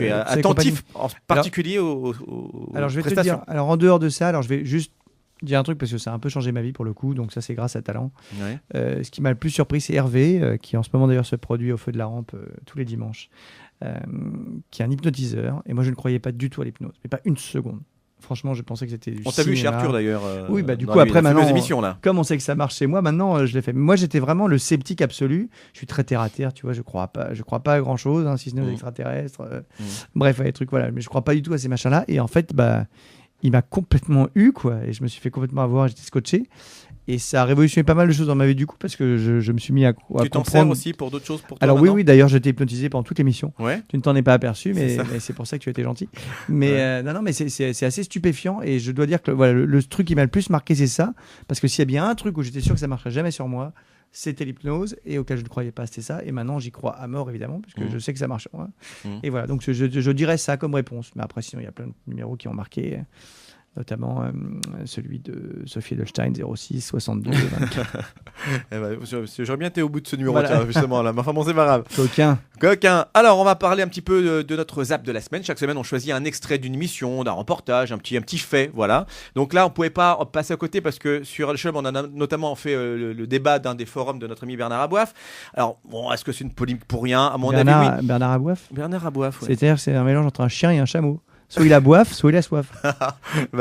es attentif, en particulier aux. Alors je vais te dire. Alors en dehors de ça, alors je vais juste dire un truc parce que ça a un peu changé ma vie pour le coup, donc ça c'est grâce à Talent. Ce qui m'a le plus surpris, c'est Hervé, qui en ce moment d'ailleurs se produit au Feu de la Rampe tous les dimanches. Qui est un hypnotiseur, et moi je ne croyais pas du tout à l'hypnose, mais pas une seconde. Franchement, je pensais que c'était du cinéma. On t'a vu chez Arthur d'ailleurs. Oui, du coup après maintenant, émissions, là. Comme on sait que ça marche chez moi, maintenant je l'ai fait. Mais moi j'étais vraiment le sceptique absolu. Je suis très terre à terre, tu vois. Je crois pas à grand chose, si ce n'est aux extraterrestres. Bref, les trucs voilà. Mais je crois pas du tout à ces machins-là. Et en fait, il m'a complètement eu, quoi. Et je me suis fait complètement avoir. J'étais scotché. Et ça a révolutionné pas mal de choses dans ma vie du coup, parce que je me suis mis à comprendre. Tu t'en sers aussi pour d'autres choses pour toi? Alors oui, d'ailleurs je t'ai hypnotisé pendant toute l'émission. Ouais. Tu ne t'en es pas aperçu, mais c'est pour ça que tu as été gentil. Mais non, mais c'est assez stupéfiant, et je dois dire que voilà, le truc qui m'a le plus marqué, c'est ça, parce que s'il y a bien un truc où j'étais sûr que ça marcherait jamais sur moi, c'était l'hypnose, et auquel je ne croyais pas, c'était ça. Et maintenant j'y crois à mort évidemment, parce que je sais que ça marche sur moi. Et voilà, donc je dirais ça comme réponse. Mais après sinon il y a plein de numéros qui ont marqué. Notamment celui de Sophie Edelstein, 06 62 24. J'aurais bien été au bout de ce numéro, voilà. Justement là. Enfin bon, c'est pas grave. Coquin. Alors on va parler un petit peu de notre zap de la semaine. Chaque semaine on choisit un extrait d'une émission, d'un reportage, un petit fait, voilà. Donc là on pouvait pas passer à côté, parce que sur le show on a notamment fait le débat d'un des forums de notre ami Bernard Aboif. Alors bon, est-ce que c'est une polémique pour rien? À mon avis, oui. Bernard Aboif. Bernard Aboif, ouais. C'est-à-dire c'est un mélange entre un chien et un chameau. Soit il a boif, soit il a soif.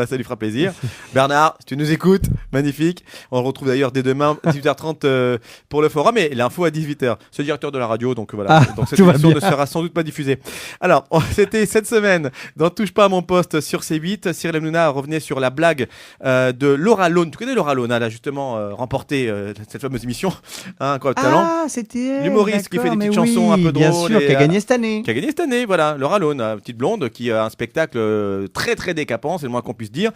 Ça lui fera plaisir. Bernard, si tu nous écoutes, magnifique. On le retrouve d'ailleurs dès demain, 18h30 pour le forum, et l'info à 18h. C'est le directeur de la radio, donc voilà. Donc cette émission ne sera sans doute pas diffusée. Alors, c'était cette semaine dans Touche pas à mon poste sur C8. Cyril Hanouna revenait sur la blague de Laura Lone. Tu connais Laura Lone, elle a justement remporté cette fameuse émission, Cop Talent. Ah, c'était l'humoriste qui fait des petites chansons un peu drôles. Bien sûr, qui a gagné cette année. Voilà, Laura Lone, petite blonde qui a un spectacle spectacle très très décapant, c'est le moins qu'on puisse dire,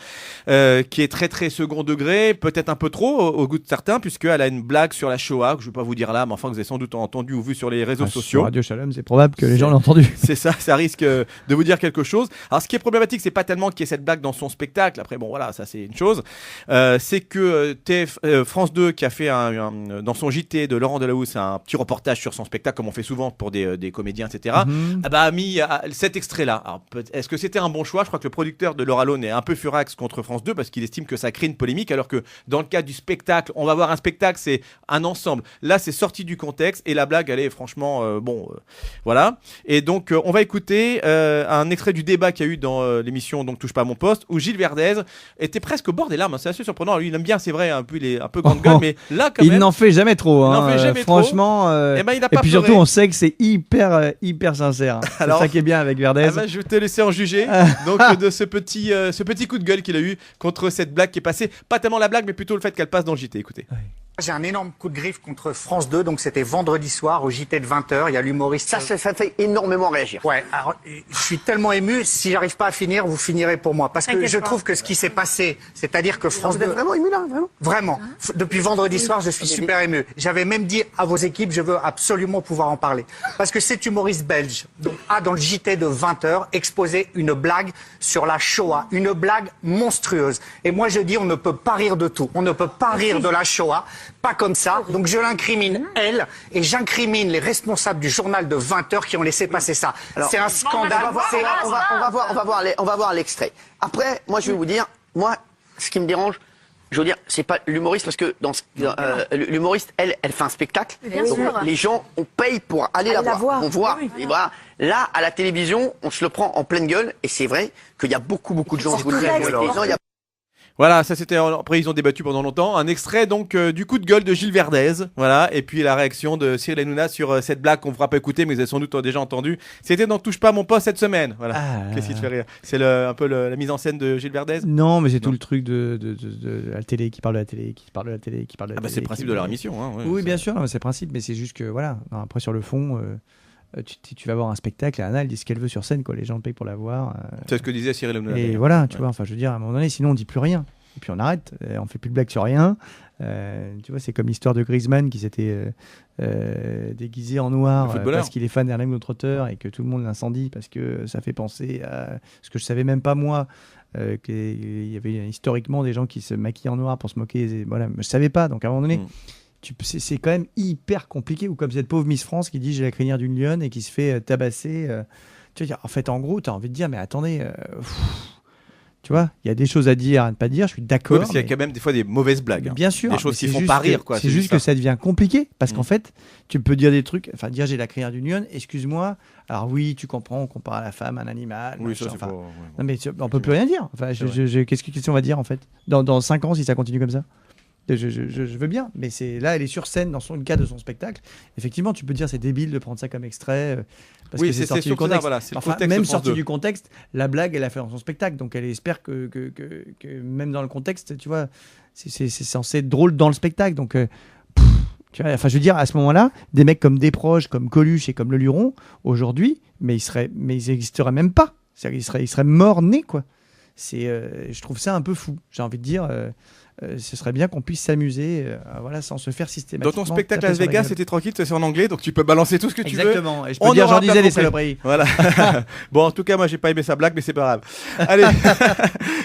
qui est très très second degré, peut-être un peu trop au goût de certains, puisqu'elle a une blague sur la Shoah, que je ne vais pas vous dire là, mais enfin que vous avez sans doute entendu ou vu sur les réseaux sociaux. Sur Radio Shalom, c'est probable que les gens l'aient entendu. C'est ça risque de vous dire quelque chose. Alors ce qui est problématique, c'est pas tellement qu'il y ait cette blague dans son spectacle, après bon voilà, ça c'est une chose, c'est que France 2 qui a fait dans son JT de Laurent Delahousse un petit reportage sur son spectacle, comme on fait souvent pour des comédiens, etc., a mis cet extrait-là. Alors, est-ce que c'était un bon choix ? Je crois que le producteur de Laura Lone est un peu furax contre France 2 parce qu'il estime que ça crée une polémique, alors que dans le cas du spectacle, on va voir un spectacle, c'est un ensemble. Là, c'est sorti du contexte et la blague, elle est franchement voilà. Et donc, on va écouter un extrait du débat qu'il y a eu dans l'émission Donc Touche pas à mon poste, où Gilles Verdez était presque au bord des larmes. C'est assez surprenant. Lui, il aime bien, c'est vrai, il est un peu grande gueule, mais là, quand même. Il n'en fait jamais trop. Il n'en fait jamais franchement. Il n'a et pas puis surtout, on sait que c'est hyper sincère. C'est ça qui est bien avec Verdez. Je vais te laisser en juger. Donc, de ce petit coup de gueule qu'il a eu contre cette blague qui est passée. Pas tellement la blague, mais plutôt le fait qu'elle passe dans le JT. Écoutez. Ouais. J'ai un énorme coup de griffe contre France 2, donc c'était vendredi soir au JT de 20h, il y a l'humoriste... Ça fait énormément réagir. Ouais, alors, je suis tellement ému, si j'arrive pas à finir, vous finirez pour moi. Parce que je trouve que ce qui s'est passé, c'est-à-dire que France 2... Vous êtes vraiment ému là, vraiment ? Vraiment. Depuis vendredi soir, je suis super ému. J'avais même dit à vos équipes, je veux absolument pouvoir en parler. Parce que cet humoriste belge a dans le JT de 20h exposé une blague sur la Shoah, une blague monstrueuse. Et moi je dis, on ne peut pas rire de tout. On ne peut pas rire de la Shoah. Pas comme ça, donc je l'incrimine elle et j'incrimine les responsables du journal de 20h qui ont laissé passer ça. C'est un scandale. On va voir l'extrait. Après, moi je vais vous dire, ce qui me dérange, je veux dire, c'est pas l'humoriste parce que l'humoriste, elle fait un spectacle. Donc les gens, on paye pour aller la voir. On voit. Et voilà. Là, à la télévision, on se le prend en pleine gueule et c'est vrai qu'il y a beaucoup de gens qui vous le disent. Voilà, ça c'était, après ils ont débattu pendant longtemps, un extrait donc du coup de gueule de Gilles Verdez, voilà, et puis la réaction de Cyril Hanouna sur cette blague qu'on ne fera pas écouter, mais vous avez sans doute déjà entendu. C'était dans Touche pas à mon poste cette semaine, voilà. Qu'est-ce qui te fait rire ? C'est un peu la mise en scène de Gilles Verdez ? Non, mais c'est tout le truc de la télé qui parle de la télé, qui parle de la télé, qui parle de la télé. C'est le principe de leur émission, hein. Oui, bien sûr, c'est le principe, mais c'est juste que voilà. Non, après sur le fond. Tu vas voir un spectacle et Anna elle dit ce qu'elle veut sur scène, quoi. Les gens payent pour la voir. C'est ce que disait Cyril Hanouna. Et voilà, tu vois, enfin je veux dire, à un moment donné, sinon on dit plus rien. Et puis on arrête, on fait plus de blagues sur rien. Tu vois, c'est comme l'histoire de Griezmann qui s'était déguisé en noir parce qu'il est fan d'Erling Globetrotter et que tout le monde l'incendie parce que ça fait penser à ce que je savais même pas moi. Qu'il y avait historiquement des gens qui se maquillent en noir pour se moquer. Voilà, je savais pas. Donc à un moment donné. C'est quand même hyper compliqué, ou comme cette pauvre Miss France qui dit j'ai la crinière d'une lionne et qui se fait tabasser. Tu vois, en fait, en gros, tu as envie de dire mais attendez, tu vois, il y a des choses à dire, à ne pas dire, je suis d'accord. Parce qu'il y a quand même des fois des mauvaises blagues. Bien sûr. Des choses qui font pas rire, quoi. C'est juste que ça devient compliqué, parce qu'en fait, tu peux dire des trucs, enfin dire j'ai la crinière d'une lionne, excuse-moi, alors oui, tu comprends, on compare à la femme, à un animal. Oui, ça c'est pas... Non mais on peut plus rien dire. Enfin, qu'est-ce qu'on va dire en fait dans 5 ans si ça continue comme ça ? Je veux bien, mais là, elle est sur scène dans le cadre de son spectacle. Effectivement, tu peux dire c'est débile de prendre ça comme extrait parce que c'est sorti du contexte. Voilà, même sorti du contexte, la blague, elle a fait dans son spectacle, donc elle espère que même dans le contexte, tu vois, c'est censé être drôle dans le spectacle. Donc, tu vois, enfin, je veux dire, à ce moment-là, des mecs comme Desproges, comme Coluche et comme Le Luron, aujourd'hui, mais ils n'existeraient même pas. Ils seraient morts-nés, quoi. Je trouve ça un peu fou. J'ai envie de dire. Ce serait bien qu'on puisse s'amuser voilà, sans se faire systématiquement. Dans ton spectacle à Las Vegas, c'était tranquille, c'est en anglais, donc tu peux balancer tout ce que tu veux. Exactement, et je peux dire j'en disais des saloperies. Voilà. Bon, en tout cas, moi j'ai pas aimé sa blague, mais c'est pas grave. Allez,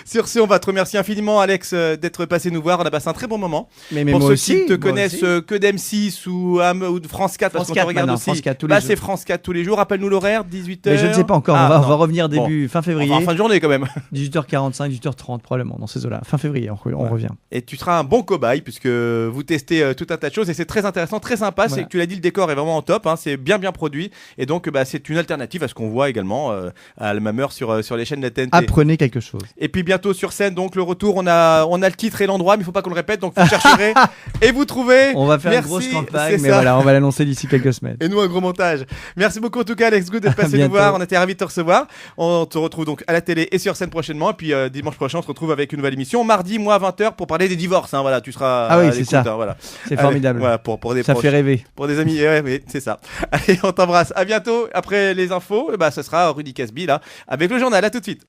sur ce, on va te remercier infiniment, Alex, d'être passé nous voir. On a passé un très bon moment. Mais pour moi ceux aussi, qui te connaissent que d'M6 ou de France 4, parce qu'on te regarde aussi. France 4 tous les jours. C'est France 4 tous les jours. Rappelle-nous l'horaire, 18h. Mais je ne sais pas encore, on va revenir fin février. En fin de journée quand même. 18h45, 18h30 probablement, dans ces eaux-là. Fin février, on revient. Et tu seras un bon cobaye puisque vous testez tout un tas de choses et c'est très intéressant, très sympa. Voilà. C'est que tu l'as dit, le décor est vraiment en top, hein, c'est bien produit et donc c'est une alternative à ce qu'on voit également à Almamer sur les chaînes de la TNT. Apprenez quelque chose. Et puis bientôt sur scène, donc le retour, on a le titre et l'endroit, mais il faut pas qu'on le répète, donc vous chercherez et vous trouvez. On va faire une grosse campagne, mais voilà, on va l'annoncer d'ici quelques semaines. Et nous un gros montage. Merci beaucoup en tout cas, Alex Good, d'être passé nous voir. On était ravis de te recevoir. On te retrouve donc à la télé et sur scène prochainement. Et puis dimanche prochain, on se retrouve avec une nouvelle émission. Mardi, moi 20h pour parler des divorces. Hein, voilà, tu seras. Ah oui, c'est ça. Hein, voilà. C'est formidable. Voilà, pour des ça proches, fait rêver. Pour des amis, ouais, c'est ça. Allez, on t'embrasse. À bientôt. Après les infos, ce sera Rudy Casby là avec le journal. À tout de suite.